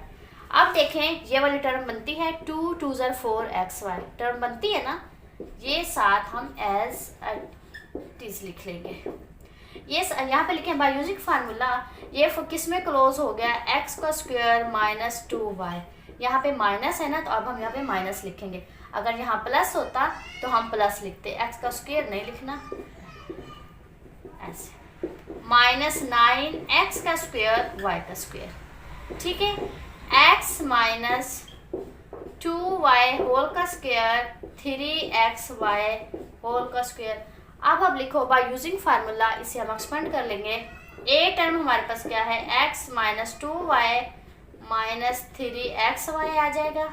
अब देखें ये वाली टर्म बनती है 2 2 4xy टर्म बनती है ना, ये साथ हम एज इट इज लिख लेंगे। ये यहाँ पे लिखे बाय यूजिंग फार्मूला, ये किस में क्लोज हो गया, एक्स का स्क्वायर माइनस 2y। यहाँ पे माइनस है ना, तो अब हम यहाँ पे माइनस लिखेंगे। अगर यहाँ प्लस होता तो हम प्लस लिखते, एक्स का स्क्वायर नहीं लिखना, ऐसे माइनस 9x का स्क्वायर y का स्क्वायर। ठीक है, x माइनस 2y होल का स्क्वायर 3xy होल का स्क्वायर। अब लिखो बाय यूजिंग फार्मूला, इसे हम एक्सपेंड कर लेंगे। ए टर्म हमारे पास क्या है, x minus 2y minus 3xy आ जाएगा,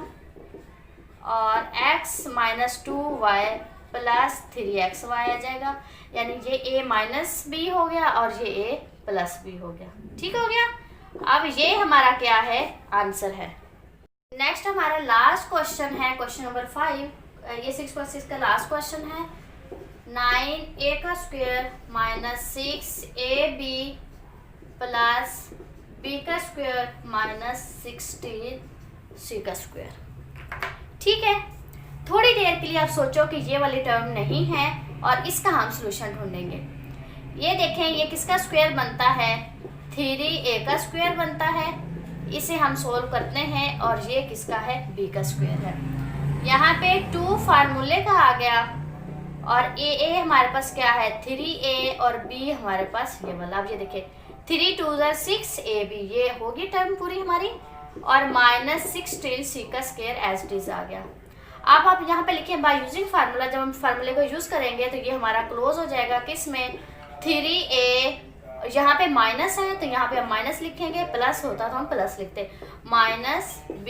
और x minus 2y plus 3xy आ जाएगा। यानी ये a माइनस बी हो गया और ये a प्लस बी हो गया। ठीक हो गया। अब ये हमारा क्या है, आंसर है। नेक्स्ट हमारा लास्ट क्वेश्चन है, क्वेश्चन नंबर 5। ये 6.6 का लास्ट क्वेश्चन है। 9a का square minus 6ab plus b का स्क्वायर माइनस 16c का स्क्वायर। ठीक है, थोड़ी देर के लिए आप सोचो कि ये वाली टर्म नहीं है और इसका हम सॉल्यूशन ढूंढेंगे। ये देखें, ये किसका स्क्वायर बनता है, 3a का स्क्वायर बनता है। इसे हम सोल्व करते हैं और ये किसका है, b का स्क्वायर है। यहाँ पे 2 फार्मूले का आ गया और a हमारे पास क्या है, 3a और b हमारे पास ये वाला। अब ये देखिए 3 2 6ab, ये होगी टर्म पूरी हमारी, और माइनस 16c का स्क्वायर एज इट इज आ गया। अब आप यहाँ पे लिखें बाय यूजिंग फार्मूला, जब हम फार्मूले को यूज करेंगे तो ये हमारा क्लोज हो जाएगा किस में, 3a, यहाँ पे माइनस है तो यहाँ पे हम माइनस लिखेंगे, प्लस होता तो हम प्लस लिखते, माइनस b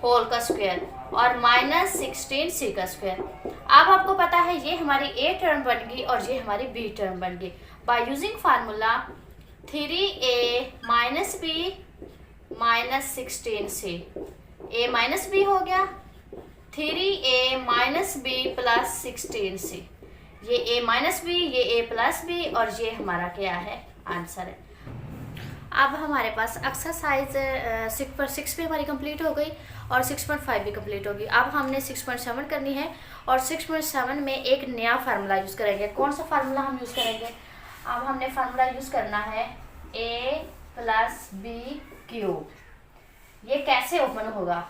होल का स्क्वायर और माइनस 16c का स्क्वायर। अब आपको पता है ये हमारी a टर्म बन गई और ये हमारी b टर्म बन गई। Bye using formula 3a minus b minus 16c, a minus b हो गया, 3a minus b plus 16c, ये a माइनस b, ये a प्लस b, और ये हमारा क्या है, आंसर है। अब हमारे पास एक्सरसाइज 6 पे हमारी कंप्लीट हो गई और 6.5 भी कंप्लीट होगी। अब हमने 6.7 करनी है और 6.7 में एक नया फार्मूला यूज़ करेंगे। कौन सा फार्मूला हम यूज़ करेंगे, अब हमने फार्मूला यूज़ करना है a प्लस b क्यूब। ये कैसे ओपन होगा,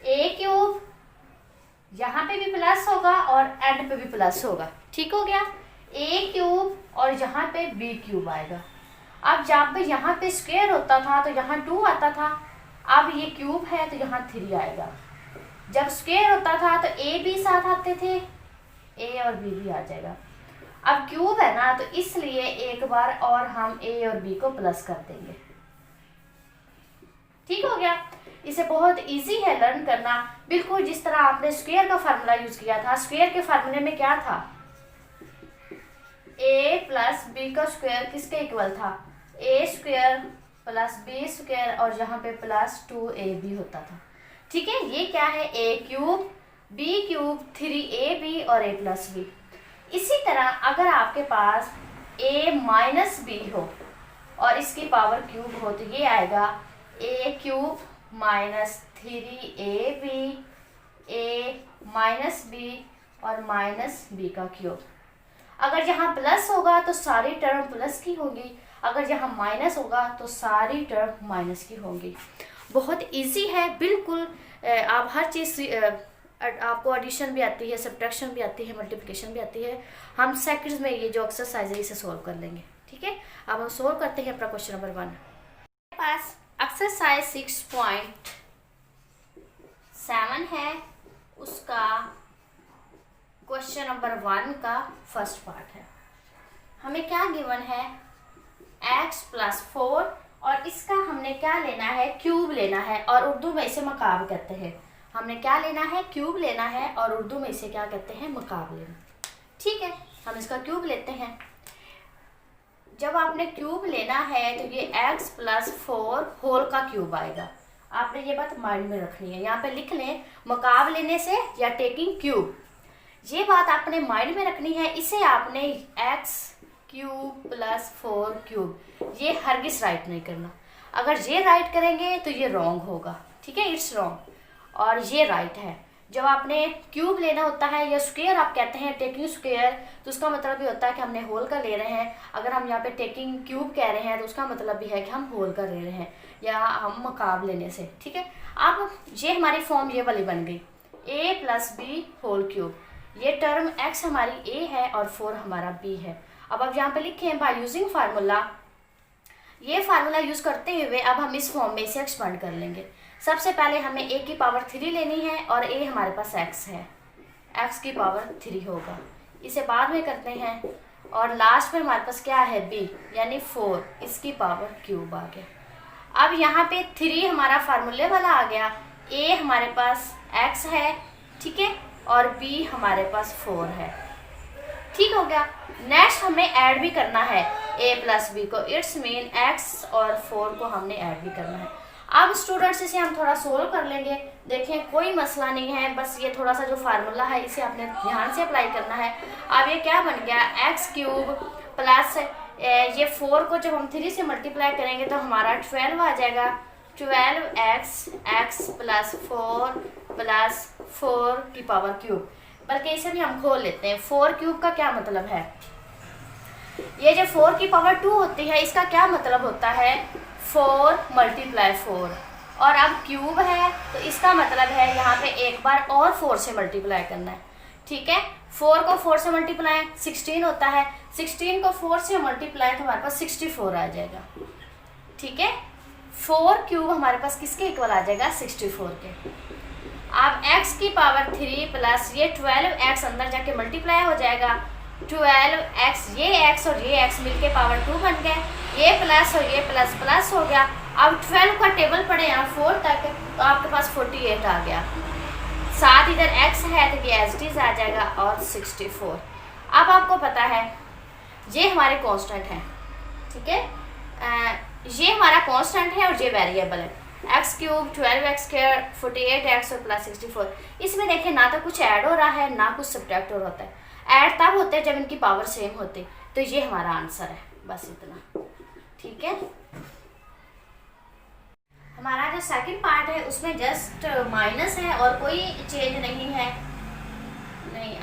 a क्यूब, यहाँ पे भी प्लस होगा और एंड पे भी प्लस होगा। ठीक हो गया, a क्यूब और यहाँ पे b क्यूब आएगा। अब जब पे यहाँ पे स्क्वायर होता था तो यहाँ 2 आता था, अब ये क्यूब है तो यहाँ 3 आएगा। जब स्क्वायर होता था तो a b साथ आते थे, a और b भी आ जाएगा। अब क्यूब है ना, तो इसलिए एक बार और हम a और b को प्लस कर देंगे। ठीक हो गया। इसे बहुत इजी है लर्न करना, बिल्कुल जिस तरह आपने स्क्वायर का फार्मूला यूज किया था। स्क्वायर के फार्मूले में क्या था, a प्लस b का स्क्वायर किसके इक्वल था, a square plus b square, और यहाँ पे प्लस 2ab होता था। ठीक है, ये क्या है, a cube b cube 3ab और a प्लस b। इसी तरह अगर आपके पास a माइनस b हो और इसकी पावर क्यूब हो तो ये आएगा a cube minus 3ab, a minus b और माइनस b का क्यूब। अगर यहाँ प्लस होगा तो सारी टर्म प्लस की होगी, अगर यहाँ माइनस होगा तो सारी टर्म माइनस की होंगी। बहुत इजी है बिल्कुल। आप हर चीज़, आपको एडिशन भी आती है, सब्ट्रैक्शन भी आती है, मल्टीप्लिकेशन भी आती है। हम सेकंड्स में ये जो एक्सरसाइज है इसे सोल्व कर लेंगे। ठीक है, अब हम सोल्व करते हैं अपना क्वेश्चन नंबर 1। मेरे पास एक्सरसाइज 6.7 है, उसका क्वेश्चन नंबर 1 का फर्स्ट पार्ट है। हमें क्या गिवन है, x प्लस 4, और इसका हमने क्या लेना है, क्यूब लेना है, और उर्दू में इसे मकाब कहते हैं। हमने क्या लेना है, क्यूब लेना है, और उर्दू में इसे क्या कहते हैं, मकाब लेना। ठीक है, हम इसका क्यूब लेते हैं। जब आपने क्यूब लेना है तो ये x प्लस 4 होल का क्यूब आएगा। आपने ये बात माइंड में रखनी है, यहाँ पे लिख लें, मकाब लेने से या टेकिंग क्यूब, ये बात आपने माइंड में रखनी है। इसे आपने x क्यूब प्लस 4 क्यूब, ये हरगिज़ राइट नहीं करना। अगर ये राइट करेंगे तो ये रॉन्ग होगा। ठीक है, इट्स रॉन्ग, और ये राइट है। जब आपने क्यूब लेना होता है या स्क्वायर आप कहते हैं टेकिंग स्क्वायर, तो उसका मतलब ये होता है कि हमने होल का ले रहे हैं। अगर हम यहाँ पे टेकिंग क्यूब कह रहे हैं तो उसका मतलब भी है कि हम होल का ले रहे हैं या हम मकाब लेने से, ठीक है। अब ये हमारी फॉर्म ये वाली बन गई, a + b होल क्यूब। ये टर्म x हमारी a है और 4 हमारा b है। अब आप यहाँ पे लिखें बाय यूजिंग फार्मूला, ये फार्मूला यूज़ करते हुए अब हम इस फॉर्म में इसे एक्सपांड कर लेंगे। सबसे पहले हमें a की पावर 3 लेनी है और a हमारे पास x है, x की पावर 3 होगा, इसे बाद में करते हैं। और लास्ट में हमारे पास क्या है b यानी 4, इसकी पावर क्यूब आ गया। अब यहाँ पे 3 हमारा फार्मूले वाला आ गया, a हमारे पास x है, ठीक है, और b हमारे पास 4 है, ठीक हो गया। नेक्स्ट हमें ऐड भी करना है a + b को, इट्स मीन x और 4 को हमने ऐड भी करना है। अब स्टूडेंट्स इसे हम थोड़ा सोल्व कर लेंगे, देखें कोई मसला नहीं है, बस ये थोड़ा सा जो फार्मूला है इसे आपने ध्यान से अप्लाई करना है। अब ये क्या बन गया, x³ प्लस ये 4 को जब हम 3 से मल्टीप्लाई करेंगे तो हमारा 12 आ जाएगा, 12x + 4 + 4 की पावर क्यूब। बल्कि इसे भी हम खोल लेते हैं, 4 क्यूब का क्या मतलब है, ये जो 4 की पावर 2 होती है इसका क्या मतलब होता है 4 × 4, और अब क्यूब है तो इसका मतलब है यहाँ पे एक बार और 4 से मल्टीप्लाई करना है, ठीक है। 4 को 4 से मल्टीप्लाई 16 होता है, 16 को 4 से मल्टीप्लाई तो हमारे पास 64 आ जाएगा, ठीक है। 4 क्यूब हमारे पास किसके इक्वल आ जाएगा, 64 के। अब x की पावर 3 प्लस ये 12x अंदर जाके मल्टीप्लाई हो जाएगा, 12x, ये x और ये x मिलके पावर 2 बन गए, ये प्लस और ये प्लस प्लस हो गया। अब 12 का टेबल पड़े यहाँ 4 तक तो आपके पास 48 आ गया, साथ इधर x है तो ये एज इट इज आ जाएगा और 64। अब आपको पता है ये हमारे कांस्टेंट हैं, ठीक है, ये हमारा कांस्टेंट है और ये वेरिएबल है, x³ 12x², 48x और प्लस 64। इसमें देखिए ना तो कुछ ऐड हो रहा है ना कुछ सब्ट्रैक्ट हो रहा होता है, ऐड तब होते हैं जब इनकी पावर सेम होती, तो ये हमारा आंसर है, बस इतना, ठीक है। हमारा जो सेकंड पार्ट है उसमें जस्ट माइनस है और कोई चेंज नहीं है, नहीं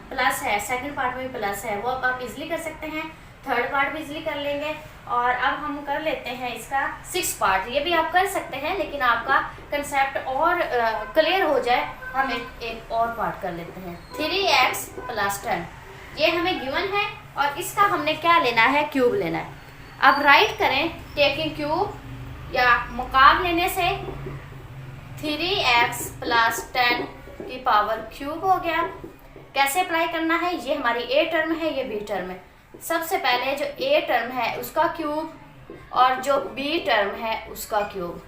प्लस है, सेकंड पार्ट में भी प्लस है, वो अब आप इजीली कर सकते हैं, थर्ड पार्ट भी इजीली कर लेंगे। और अब हम कर लेते हैं इसका 6 पार्ट, ये भी आप कर सकते हैं लेकिन आपका कंसेप्ट और क्लियर हो जाए हम एक और पार्ट कर लेते हैं। 3x + 10 ये हमें गिवन है और इसका हमने क्या लेना है, क्यूब लेना है। अब राइट करें टेकिंग क्यूब या मुकाब लेने से 3x + 10 की पावर क्यूब हो गया। कैसे अप्लाई करना है, ये हमारी a टर्म है, ये b टर्म है। सबसे पहले जो a टर्म है उसका क्यूब और जो b टर्म है उसका क्यूब,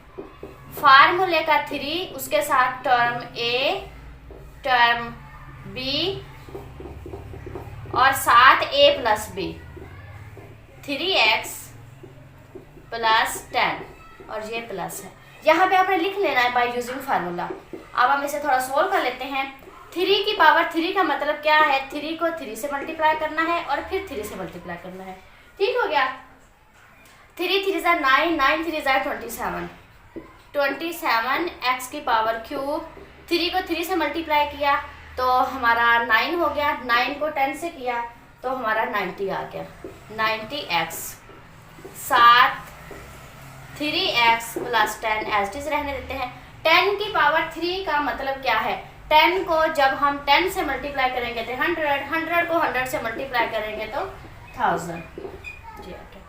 फार्मूले का 3 उसके साथ टर्म a टर्म b और साथ a + b, 3x + 10 और ये प्लस है, यहाँ पे आपने लिख लेना है बाय यूजिंग फार्मूला। अब हम इसे थोड़ा सोल्व कर लेते हैं। 3 की पावर 3 का मतलब क्या है, 3 को 3 से मल्टीप्लाई करना है और फिर 3 से मल्टीप्लाई करना है, ठीक हो गया। 3 3 = 9, 9 3 = 27, 27x की पावर क्यूब, 3 को 3 से मल्टीप्लाई किया तो हमारा 9 हो गया, 9 को 10 से किया तो हमारा 90 आ गया, 90x, साथ 3x + 10 एज इट इज रहने देते हैं। 10 की पावर 3 का मतलब क्या है, 10 को जब हम 10 से मल्टीप्लाई करेंगे तो 100, 100 को 100 से मल्टीप्लाई करेंगे तो 1000, जी ओके,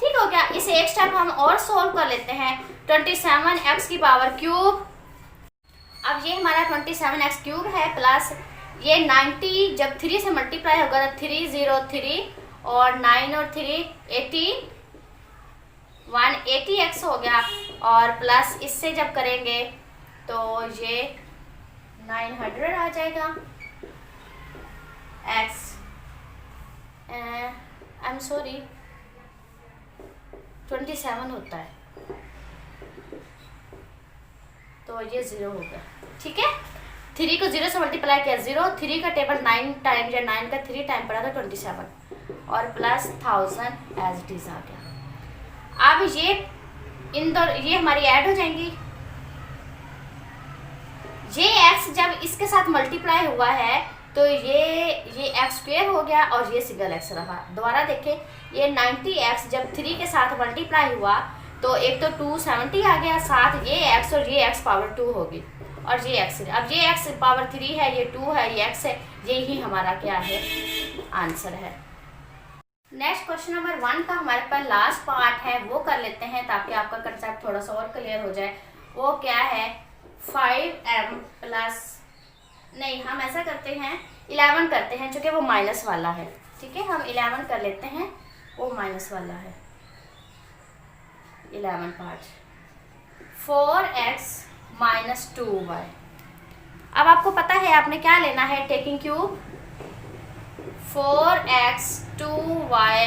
ठीक हो गया। इसे एक स्टेप हम और सोल्व कर लेते हैं। 27x की पावर क्यूब, अब ये हमारा 27x क्यूब है प्लस ये 90 जब 3 से मल्टीप्लाई होगा तो 303 और 9 और 3 80, 180x हो गया और प्लस इससे जब करेंगे तो ये 900 आ जाएगा। x आई एम सॉरी 27 होता है तो ये 0 हो गया, ठीक है। 3 को 0 से मल्टीप्लाई किया 0, 3 का टेबल 9 टाइम या 9 का 3 टाइम पड़ा था 27 और प्लस 1000 एज इट इज आ गया। अब ये इन दो ये हमारी ऐड हो जाएंगी, जे एक्स जब इसके साथ मल्टीप्लाई हुआ है तो ये एक्स स्क्वेयर हो गया और ये सिंगल एक्स रहा। दोबारा देखें, ये 90x जब 3 के साथ मल्टीप्लाई हुआ तो एक तो 270 आ गया, साथ ये एक्स और ये एक्स पावर 2 होगी और ये एक्स, अब ये एक्स पावर 3 है, ये 2 है, ये एक्स है, यही हमारा क्या है आंसर है। नेक्स्ट क्वेश्चन नंबर 1 का हमारे पास लास्ट पार्ट है, वो कर लेते हैं ताकि आपका कंसेप्ट थोड़ा सा और क्लियर हो जाए। वो क्या है 5m प्लस, नहीं हम ऐसा करते हैं 11 करते हैं क्योंकि वो माइनस वाला है। ठीक है, हम 11 कर लेते हैं, वो माइनस वाला है 11 पार्ट। 4x minus 2y। अब आपको पता है आपने क्या लेना है, taking cube 4x 2y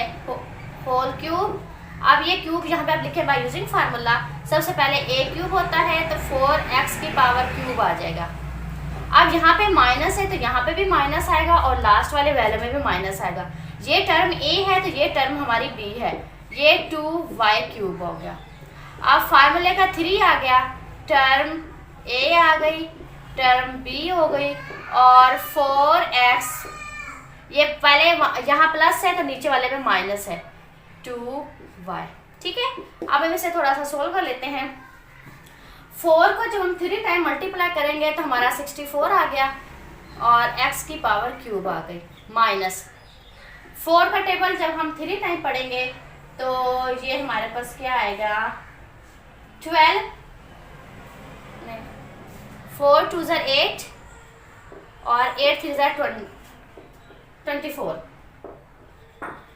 whole cube. अब ये क्यूब यहाँ पे आप लिखे बाय यूजिंग फार्मूला, सबसे पहले a क्यूब होता है तो 4x की पावर क्यूब आ जाएगा। अब यहाँ पे माइनस है तो यहाँ पे भी माइनस आएगा और लास्ट वाले वैल्यू में भी माइनस आएगा। ये टर्म a है तो ये टर्म हमारी b है, ये 2y क्यूब हो गया। अब फार्मूले का 3 आ गया, टर्म a आ गई, टर्म b हो गई और 4x, ये पहले यहाँ प्लस है तो नीचे वाले में माइनस है 2y। ठीक है, अब हम इसे थोड़ा सा सोल्व कर लेते हैं। 4 को जब हम 3 टाइम मल्टीप्लाई करेंगे तो हमारा 64 आ गया और x की पावर क्यूब आ गई माइनस 4 का टेबल जब हम 3 टाइम पढ़ेंगे तो ये हमारे पास क्या आएगा 12, नहीं 4 2 ज़ा 8 और 8 3 ज़ा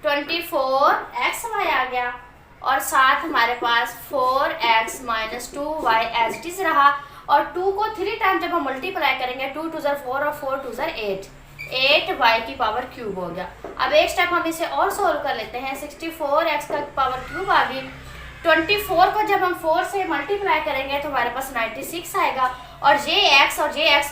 24 एक्स वाई आ गया और साथ हमारे पास 4x minus 2y as it is रहा और 2 को 3 टाइम जब हम मल्टीप्लाई करेंगे 2 2 ज़ा 4 और 4 2 ज़ा 8y की पावर क्यूब हो गया। अब एक स्टेप हम इसे और सोल्व कर लेते हैं। 64x का पावर क्यूब आ गई, 24 को जब हम 4 से मल्टीप्लाई करेंगे तो हमारे पास 96 आएगा और ये x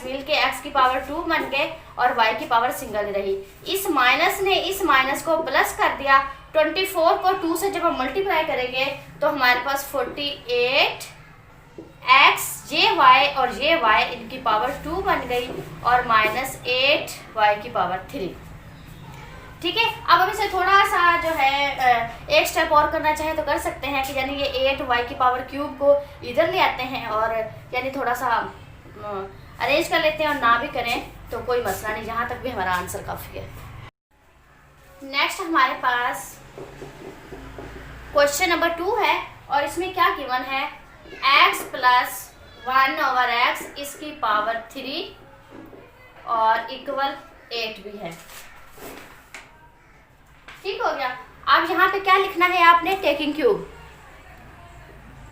मिल के x की पावर 2 बन गए और y की पावर सिंगल रही। इस माइनस ने इस माइनस को प्लस कर दिया। 24 को 2 से जब हम मल्टीप्लाई करेंगे तो हमारे पास 48 x जे वाई और जे वाई इनकी पावर 2 बन गई और माइनस 8 y की पावर 3। ठीक है, अब हम इसे थोड़ा सा जो है एक स्टेप और करना चाहे तो कर सकते हैं कि यानी ये 8y की पावर क्यूब को इधर ले आते हैं और यानी थोड़ा सा अरेंज कर लेते हैं और ना भी करें तो कोई मसला नहीं, जहाँ तक भी हमारा आंसर काफ़ी है। नेक्स्ट हमारे पास क्वेश्चन नंबर 2 है और इसमें क्या गिवन है x प्लस 1/x इसकी पावर 3 और इक्वल 8 भी है। ठीक हो गया। अब यहाँ पे क्या लिखना है आपने, taking cube,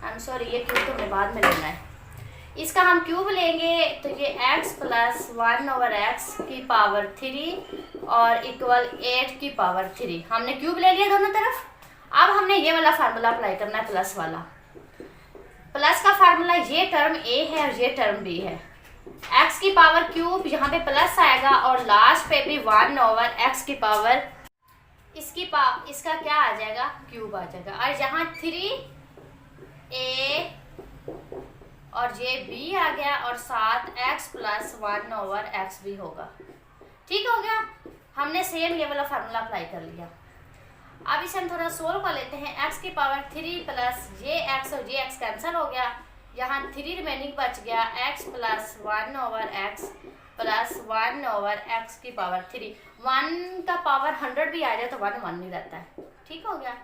I am sorry ये क्यूब तो हमें बाद में लेना है, इसका हम क्यूब लेंगे तो ये x प्लस 1/x की पावर 3 और इक्वल 8 की पावर 3। हमने क्यूब ले लिया दोनों तरफ। अब हमने ये वाला फार्मूला अप्लाई करना है, प्लस वाला। प्लस का फार्मूला ये टर्म a है और ये टर्म b है। x की पावर क्यूब यहाँ पे प्लस आएगा और लास्ट पे भी 1/x की पावर इसका क्या आ जाएगा, क्यूब आ जाएगा और यहाँ 3a और ये b आ गया और साथ x प्लस 1/x भी होगा। ठीक हो गया, हमने सेम ये वाला फार्मूला अप्लाई कर लिया। अब इसे हम थोड़ा सोल्व कर लेते हैं। x की पावर 3 प्लस ये x और ये x कैंसिल हो गया, यहाँ 3 रिमेनिंग बच गया, x plus 1/x plus 1/x की पावर 3। 1 का पावर 100 भी आ जाए तो 1 1 नहीं रहता है। ठीक हो गया,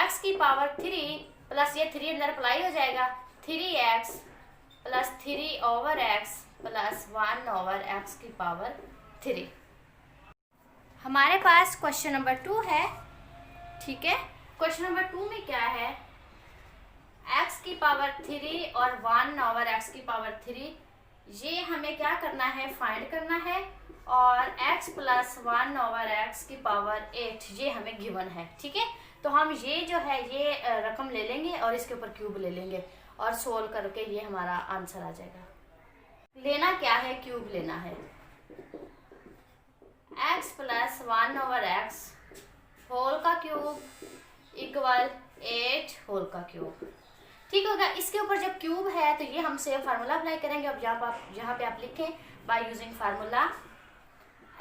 x की पावर 3 प्लस ये 3 अंदर अप्लाई हो जाएगा, 3x plus 3/x plus 1/x की पावर 3। हमारे पास क्वेश्चन नंबर 2 है। ठीक है, क्वेश्चन नंबर 2 में क्या है, x की पावर 3 और 1/x की पावर 3, ये हमें क्या करना है, फाइंड करना है और x प्लस 1/x की पावर 8 ये हमें गिवन है। ठीक है, तो हम ये जो है ये रकम ले लेंगे और इसके ऊपर क्यूब ले लेंगे और सोल्व करके ये हमारा आंसर आ जाएगा। लेना क्या है, क्यूब लेना है। x प्लस 1/x होल का क्यूब इक्वल 8 होल का क्यूब। ठीक होगा। इसके ऊपर जब क्यूब है तो ये हम सेम फार्मूला अप्लाई करेंगे। अब यहाँ पे आप लिखें बाय यूजिंग फार्मूला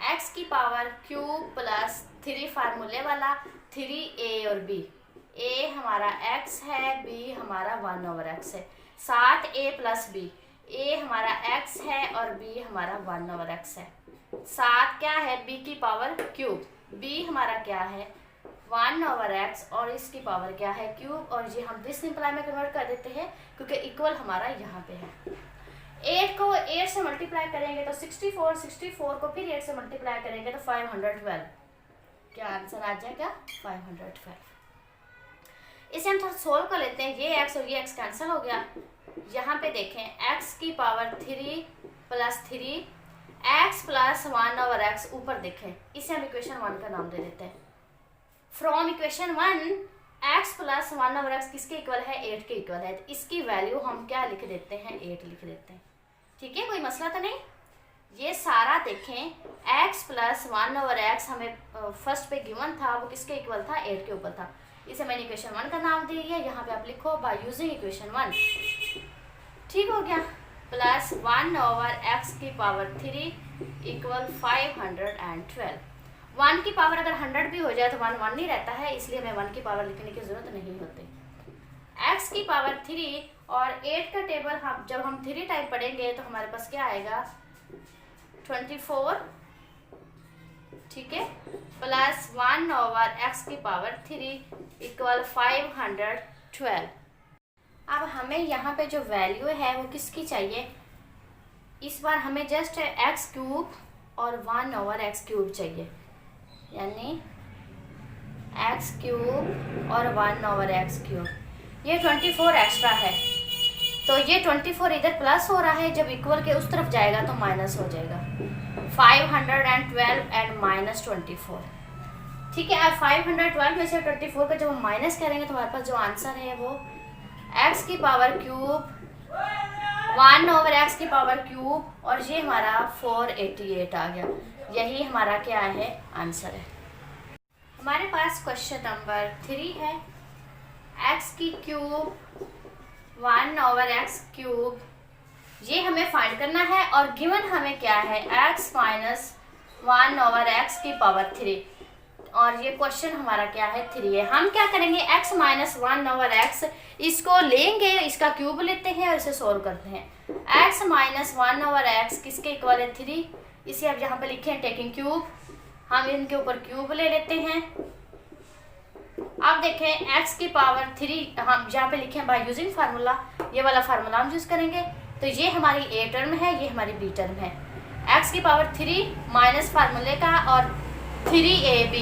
x की पावर क्यूब प्लस 3 फार्मूले वाला 3a और b। a हमारा x है, b हमारा 1/x है, साथ a प्लस b। a हमारा x है और b हमारा 1/x है, साथ क्या है b की पावर क्यूब, b हमारा क्या है 1/x और इसकी पावर क्या है क्यूब, और ये हम दिस सिंपलाई में कन्वर्ट कर देते हैं क्योंकि इक्वल हमारा यहाँ पे है। 8 को 8 से मल्टीप्लाई करेंगे तो 64, 64 को फिर 8 से मल्टीप्लाई करेंगे तो 512। क्या आंसर आ जाएगा 512। इसे हम थोड़ा सोल्व कर लेते हैं। ये x और ये x कैंसिल हो गया। यहाँ पे देखें x की power 3 plus 3 x plus 1/x ऊपर देखें, इसे हम इक्वेशन 1 का नाम दे देते हैं। From equation 1 x plus 1/x किसके इक्वल है 8 के इक्वल है, तो इसकी वैल्यू हम क्या लिख देते हैं 8 लिख देते हैं। ठीक है, कोई मसला तो नहीं। ये सारा देखें x प्लस 1/x हमें फर्स्ट पे गिवन था, वो किसके इक्वल था 8 के ऊपर था, इसे मैंने इक्वेशन 1 का नाम दे दिया। यहाँ पे आप लिखो बाय यूजिंग इक्वेशन 1। ठीक हो गया, प्लस 1/x की पावर 3 इक्वल 512। 1 की पावर अगर 100 भी हो जाए तो 1 1 नहीं रहता है, इसलिए हमें 1 की पावर लिखने की जरूरत नहीं होती। x की पावर 3 और 8 का टेबल हम जब हम 3 टाइम पढ़ेंगे तो हमारे पास क्या आएगा 24। ठीक है, प्लस 1/x की पावर 3 इक्वल 512। अब हमें यहाँ पे जो वैल्यू है वो किसकी चाहिए, इस बार हमें जस्ट x क्यूब और 1/x क्यूब चाहिए, यानी x क्यूब और 1/x क्यूब। ये 24 एक्स्ट्रा है तो ये 24 इधर प्लस हो रहा है, जब इक्वल के उस तरफ जाएगा तो माइनस हो जाएगा। 512 एंड माइनस 24। ठीक है, अब 512 में से 24 का जब हम माइनस करेंगे तो हमारे पास जो आंसर है वो x की पावर क्यूब 1/x की पावर क्यूब और ये हमारा 488 आ गया। यही हमारा क्या है आंसर है। हमारे पास क्वेश्चन नंबर 3 है। x की क्यूब 1/x क्यूब ये हमें फाइंड करना है और गिवन हमें क्या है x माइनस 1/x की पावर 3, और ये क्वेश्चन हमारा क्या है 3 है। हम क्या करेंगे x माइनस 1/x इसको लेंगे, इसका क्यूब लेते हैं और इसे सोल्व करते हैं। x माइनस 1/x किसके इक्वल है 3, इसे अब यहाँ पे लिखें टेकिंग क्यूब, हम इनके ऊपर क्यूब ले लेते हैं। अब देखें x की पावर 3 हम यहाँ पे लिखें बाय यूजिंग फार्मूला, ये वाला फार्मूला हम यूज करेंगे। तो ये हमारी a टर्म है, ये हमारी b टर्म है। x की पावर 3 माइनस फार्मूले का और 3ab,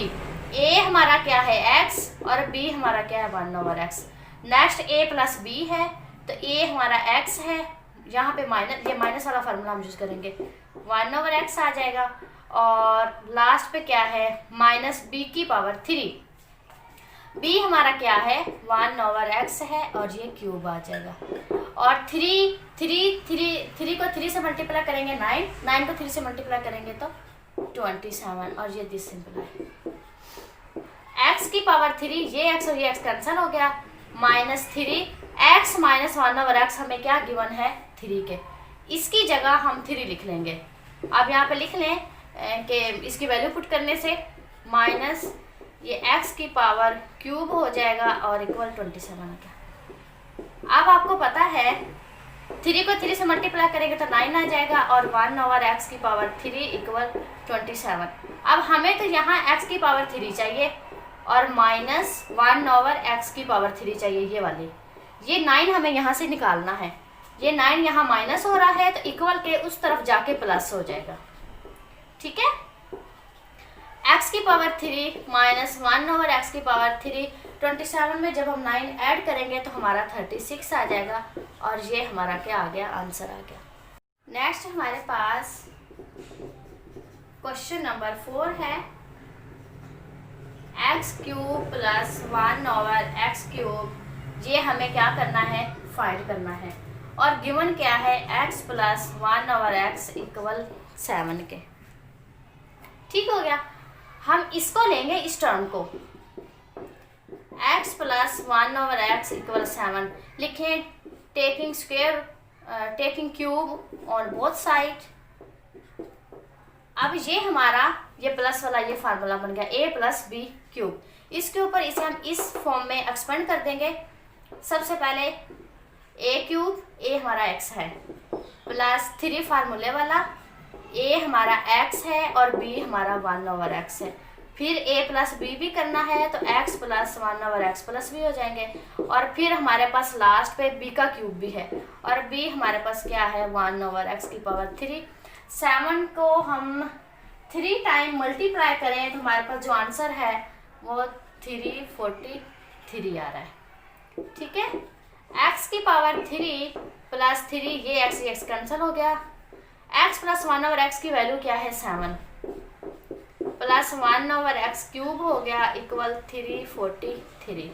a हमारा क्या है x और b हमारा क्या है 1/x। Next a plus b है तो a हमारा x है, यहाँ पे माइनस, ये माइनस वाला फार्मूला हम यूज करेंगे, 1/x आ जाएगा। और लास्ट पे क्या है माइनस b की पावर 3, b हमारा क्या है 1/x है और ये क्यूब आ जाएगा। और 3 को 3 से मल्टीप्लाई करेंगे 9 को 3 से मल्टीप्लाई करेंगे तो 27 और ये दिस सिंपलाई। x की पावर 3, ये x और ये x कैंसिल हो गया, माइनस 3x माइनस 1/x हमें क्या गिवन है 3 के, इसकी जगह हम 3 लिख लेंगे। अब यहाँ पे लिख लें कि इसकी वैल्यू पुट करने से माइनस ये x की पावर क्यूब हो जाएगा और इक्वल 27 आ गया। अब आपको पता है 3 को 3 से मल्टीप्लाई करेंगे तो 9 आ जाएगा और 1/x की पावर 3 इक्वल 27। अब हमें तो यहाँ x की पावर 3 चाहिए और माइनस 1/x की पावर 3 चाहिए, ये वाली। ये 9 हमें यहाँ से निकालना है, ये 9 यहाँ माइनस हो रहा है तो इक्वल के उस तरफ जाके प्लस हो जाएगा। ठीक है, x की पावर 3 माइनस 1/x की पावर 3, 27 में जब हम 9 ऐड करेंगे तो हमारा 36 आ जाएगा और ये हमारा क्या आ गया आंसर आ गया। नेक्स्ट हमारे पास क्वेश्चन नंबर 4 है। x cube plus 1/x cube, ये हमें क्या करना है फाइंड करना है और गिवन क्या है x प्लस 1/x इक्वल 7 के। ठीक हो गया, हम इसको लेंगे इस टर्म को, x प्लस 1/x इक्वल 7 लिखें, taking square taking cube on both side. अब ये हमारा ये प्लस वाला ये फार्मूला बन गया a प्लस बी क्यूब। इसके ऊपर इसे हम इस फॉर्म में एक्सपेंड कर देंगे। सबसे पहले a क्यूब, a हमारा x है, प्लस 3 फार्मूले वाला, a हमारा x है और b हमारा 1/x है। फिर a प्लस बी भी करना है तो x प्लस 1/x प्लस भी हो जाएंगे। और फिर हमारे पास लास्ट पे b का क्यूब भी है और b हमारे पास क्या है 1/x की पावर 3। 7 को हम 3 टाइम मल्टीप्लाई करें तो हमारे पास जो आंसर है वो 343 आ रहा है। ठीक है, x की पावर 3 प्लस 3, ये x कैंसिल हो गया। x प्लस 1/x की वैल्यू क्या है 7 प्लस 1/x क्यूब हो गया इक्वल 343।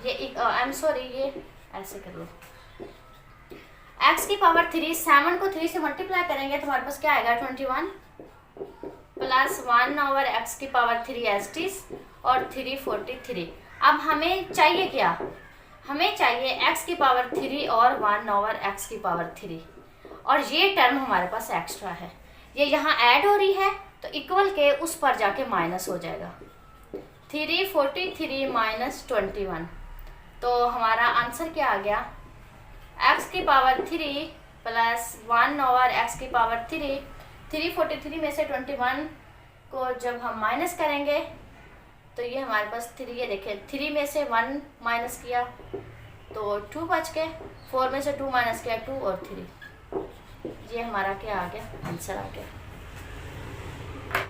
ये आई एम सॉरी, ये ऐसे कर लो। x की पावर 3, 7 को 3 से मल्टीप्लाई करेंगे तो हमारे पास क्या आएगा 21 प्लस 1/x की पावर 3 एज इट इज और 343। अब हमें चाहिए क्या, हमें चाहिए x की पावर 3 और 1/x की पावर 3 और ये टर्म हमारे पास एक्स्ट्रा है, ये यहाँ ऐड हो रही है तो इक्वल के उस पर जाके माइनस हो जाएगा। 343 माइनस 21, तो हमारा आंसर क्या आ गया, x की पावर 3 प्लस 1/x की पावर 3। 343 में से 21 को जब हम माइनस करेंगे तो ये हमारे पास 3, ये देखें 3 में से 1 माइनस किया तो 2 बच गए, 4 में से 2 माइनस किया 2 और 3, ये हमारा क्या आ गया, आंसर आ गया।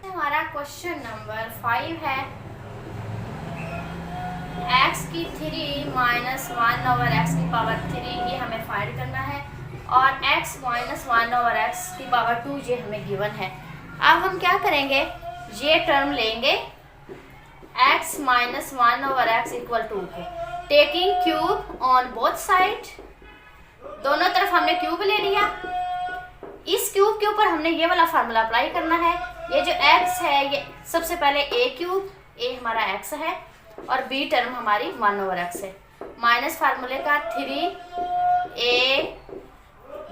हमारा क्वेश्चन नंबर 5 है, x की 3 माइनस 1/x की पावर 3 ये हमें फाइंड करना है और x माइनस 1/x की पावर 2 ये हमें गिवन है। अब हम क्या करेंगे, ये टर्म लेंगे x माइनस 1/x इक्वल 2 को, taking cube on both side, दोनों तरफ हमने क्यूब ले लिया। इस क्यूब के ऊपर हमने ये वाला फार्मूला अप्लाई करना है। ये जो x है ये सबसे पहले a क्यूब, a हमारा x है और b टर्म हमारी 1/x है, माइनस फार्मूले का 3a,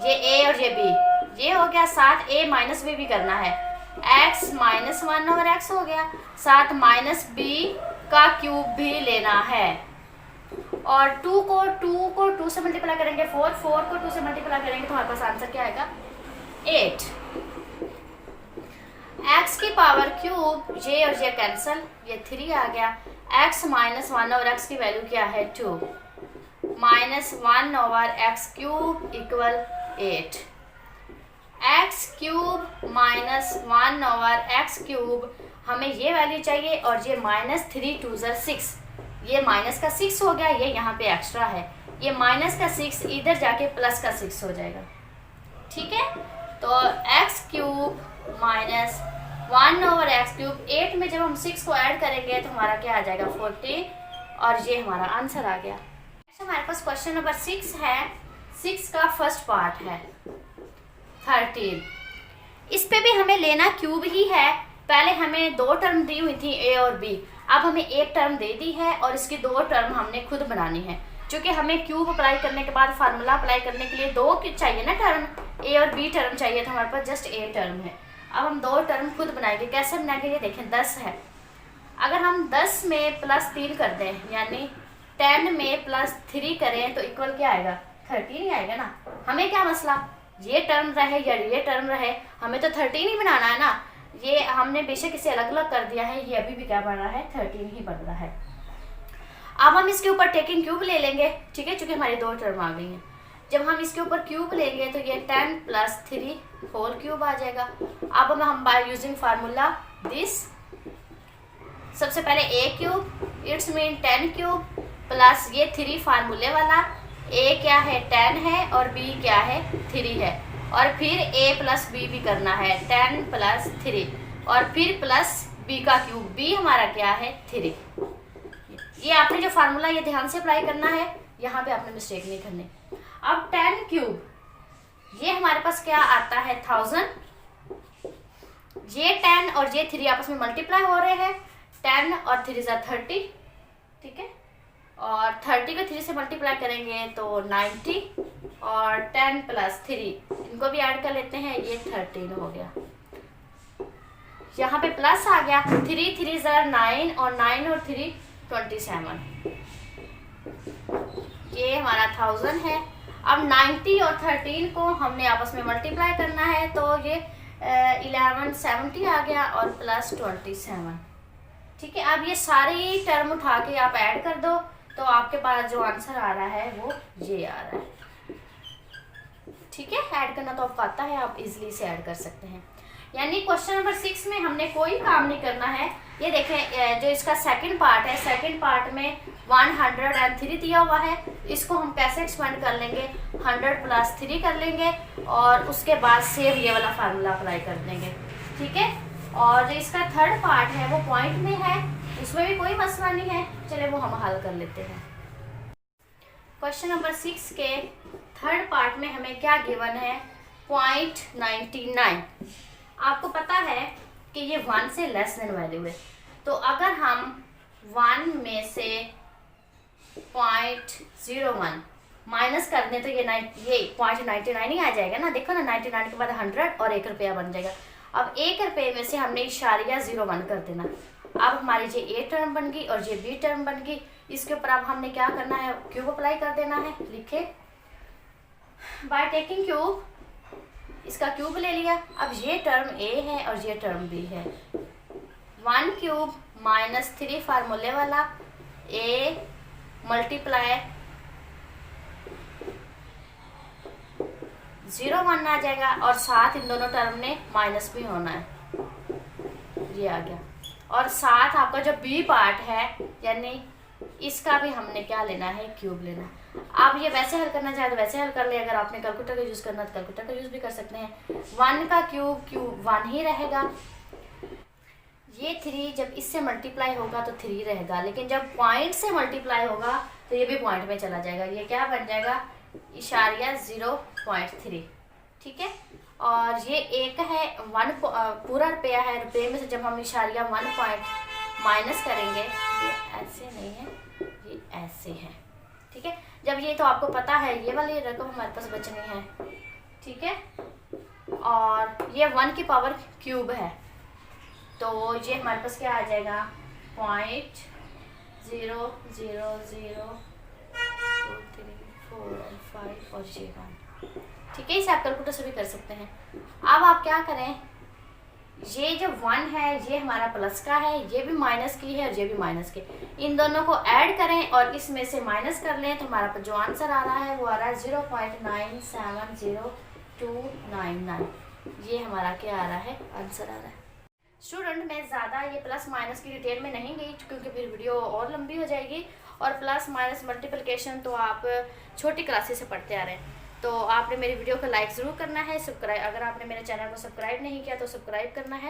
ये a और ये b, ये हो गया, साथ a माइनस b भी करना है, x माइनस 1/x हो गया, साथ माइनस b का क्यूब भी लेना है और 2 को 2 से मल्टीप्लाई करेंगे 4 को 2 से मल्टीप्लाई करेंगे तो हमारे पास आंसर क्या आएगा 8। x की पावर क्यूब, j और j कैंसिल, ये 3 आ गया। x माइनस 1/x की वैल्यू क्या है 2, minus 1/x cube equal 8। x cube minus 1/x cube, हमें ये वैल्यू चाहिए और ये माइनस 3 2 6, ये माइनस का 6 हो गया, ये यहाँ पे एक्स्ट्रा है, ये माइनस का 6 इधर जाके प्लस का 6 हो जाएगा। ठीक है, तो x cube minus 1/x cube, 8 में जब हम 6 को ऐड करेंगे तो हमारा क्या आ जाएगा 40 और ये हमारा आंसर आ गया। हमारे पास क्वेश्चन नंबर 6 है, 6 का फर्स्ट पार्ट है 13। इस पे भी हमें लेना क्यूब ही है। पहले हमें 2 टर्म दी हुई थी a और b, अब हमें एक टर्म दे दी है और इसकी 2 टर्म हमने खुद बनानी है। क्योंकि हमें क्यूब अप्लाई करने के बाद फार्मूला अप्लाई करने के लिए 2 चाहिए ना टर्म, a और b टर्म चाहिए, तो हमारे पास जस्ट a टर्म है। अब हम 2 टर्म खुद बनाएंगे, कैसे बनाएंगे ये देखें। 10 है, अगर हम 10 में प्लस 3 कर दें यानी 10 में प्लस 3 करें तो इक्वल क्या आएगा 13 ही आएगा ना। हमें क्या मसला, ये टर्म रहे या ये टर्म रहे, हमें तो 13 ही बनाना है ना। ये हमने बेशक इसे अलग अलग कर दिया है, ये अभी भी क्या बन रहा है 13 ही बन रहा है। अब हम इसके ऊपर टेकिंग क्यूब ले लेंगे, ठीक है, क्योंकि हमारी 2 टर्म आ गई हैं। जब हम इसके ऊपर क्यूब लेंगे तो ये 10 प्लस 3 होल क्यूब आ जाएगा। अब हम बाय यूजिंग फार्मूला दिस, सबसे पहले a cube it's mean 10 cube plus ये 3 फार्मूले वाला, a क्या है 10 है और b क्या है 3 है, और फिर a प्लस b भी करना है 10 प्लस 3 और फिर प्लस b का क्यूब, b हमारा क्या है 3। ये आपने जो फार्मूला ये ध्यान से अप्लाई करना है, यहाँ पे आपने मिस्टेक नहीं करनी। अब 10 क्यूब, ये हमारे पास क्या आता है 1000, ये 10 और ये 3 आपस में मल्टीप्लाई हो रहे हैं, 10 और 3 = 30 ठीक है। और 30 को 3 से मल्टीप्लाई करेंगे तो 90 और 10 + 3 इनको भी ऐड कर लेते हैं, ये 13 हो गया। यहाँ पे प्लस आ गया, 3 3 ज़र 9 और 9 और 3 27, ये हमारा 1000 है। अब 90 और 13 को हमने आपस में मल्टीप्लाई करना है, तो ये 1170 आ गया और प्लस 27, ठीक है। अब ये सारी टर्म उठा के आप ऐड कर दो, तो आपके पास जो आंसर आ रहा है वो ये आ रहा है, ठीक है। ऐड करना तो आपको आता है, आप इजीली से ऐड कर सकते हैं। यानी क्वेश्चन नंबर 6 में हमने कोई काम नहीं करना है। ये देखें, जो इसका सेकंड पार्ट है, सेकंड पार्ट में 103 दिया हुआ है, इसको हम कैसे एक्सपेंड कर लेंगे, 100 + 3 कर लेंगे और उसके बाद सेव ये वाला फार्मूला अप्लाई कर देंगे, ठीक है। और जो इसका थर्ड पार्ट है वो पॉइंट में है, उसमें भी कोई मसला नहीं है, चले वो हम हल कर लेते हैं। क्वेश्चन नंबर 6 के थर्ड पार्ट में हमें क्या गिवन है, 0.99। आपको पता है कि ये 1 से लेस देन वैल्यू है, तो अगर हम 1 में से 0.01 माइनस कर दें तो ये 0.99 ही आ जाएगा ना। देखो ना, 99 के बाद 100 और 1 रुपया बन जाएगा। अब 1 रुपये में से हमने इशारिया 01 कर देना। अब हमारी ये ए टर्म बन गई और ये बी टर्म बन गई। इसके ऊपर अब हमने क्या करना है, क्यूब अप्लाई कर देना है। लिखे, बाय टेकिंग क्यूब, इसका क्यूब ले लिया। अब ये टर्म ए है और ये टर्म बी है। 1 क्यूब -3 फार्मूले वाला, ए मल्टीप्लाई 01 आ जाएगा और साथ इन दोनों टर्म ने माइनस भी होना है, ये आ गया। और साथ आपका जो बी पार्ट है, यानी इसका भी हमने क्या लेना है, क्यूब लेना। आप ये वैसे हल करना चाहे तो वैसे हल कर ले, अगर आपने कैलकुलेटर का यूज़ करना तो कैलकुलेटर का यूज़ भी कर सकते हैं। 1 का क्यूब 1 ही रहेगा। ये 3 जब इससे मल्टीप्लाई होगा तो 3 रहेगा, लेकिन जब पॉइंट से मल्टीप्लाई होगा तो ये भी पॉइंट में चला जाएगा। ये क्या बन जाएगा, इशारिया 0.3, ठीक है। और ये एक है 1 पूरा रुपया है, रुपये में से जब हम इशारिया 1 पॉइंट माइनस करेंगे, ये ऐसे नहीं है, ये ऐसे है, ठीक है। जब ये तो आपको पता है ये वाली रकम हमारे पास बचनी है, ठीक है। और ये 1 की पावर क्यूब है, तो ये हमारे पास क्या आ जाएगा, 0.000 2 3 4 और 5 और ये 1, ठीक है। इसे आप कैलकुलेटर से भी कर सकते हैं। अब आप क्या करें, ये जो 1 है ये हमारा प्लस का है, ये भी माइनस की है और ये भी माइनस की, इन दोनों को ऐड करें और इसमें से माइनस कर लें, तो हमारा जो आंसर आ रहा है वो आ रहा है 0.970299। ये हमारा क्या आ रहा है, आंसर आ रहा है। स्टूडेंट, मैं ज़्यादा ये प्लस माइनस की डिटेल में नहीं गई क्योंकि फिर वीडियो और लंबी हो जाएगी, और प्लस माइनस मल्टीप्लिकेशन तो आप छोटी क्लासेस से पढ़ते आ रहे हैं। तो आपने मेरी वीडियो को लाइक ज़रूर करना है, सब्सक्राइब, अगर आपने मेरे चैनल को सब्सक्राइब नहीं किया तो सब्सक्राइब करना है।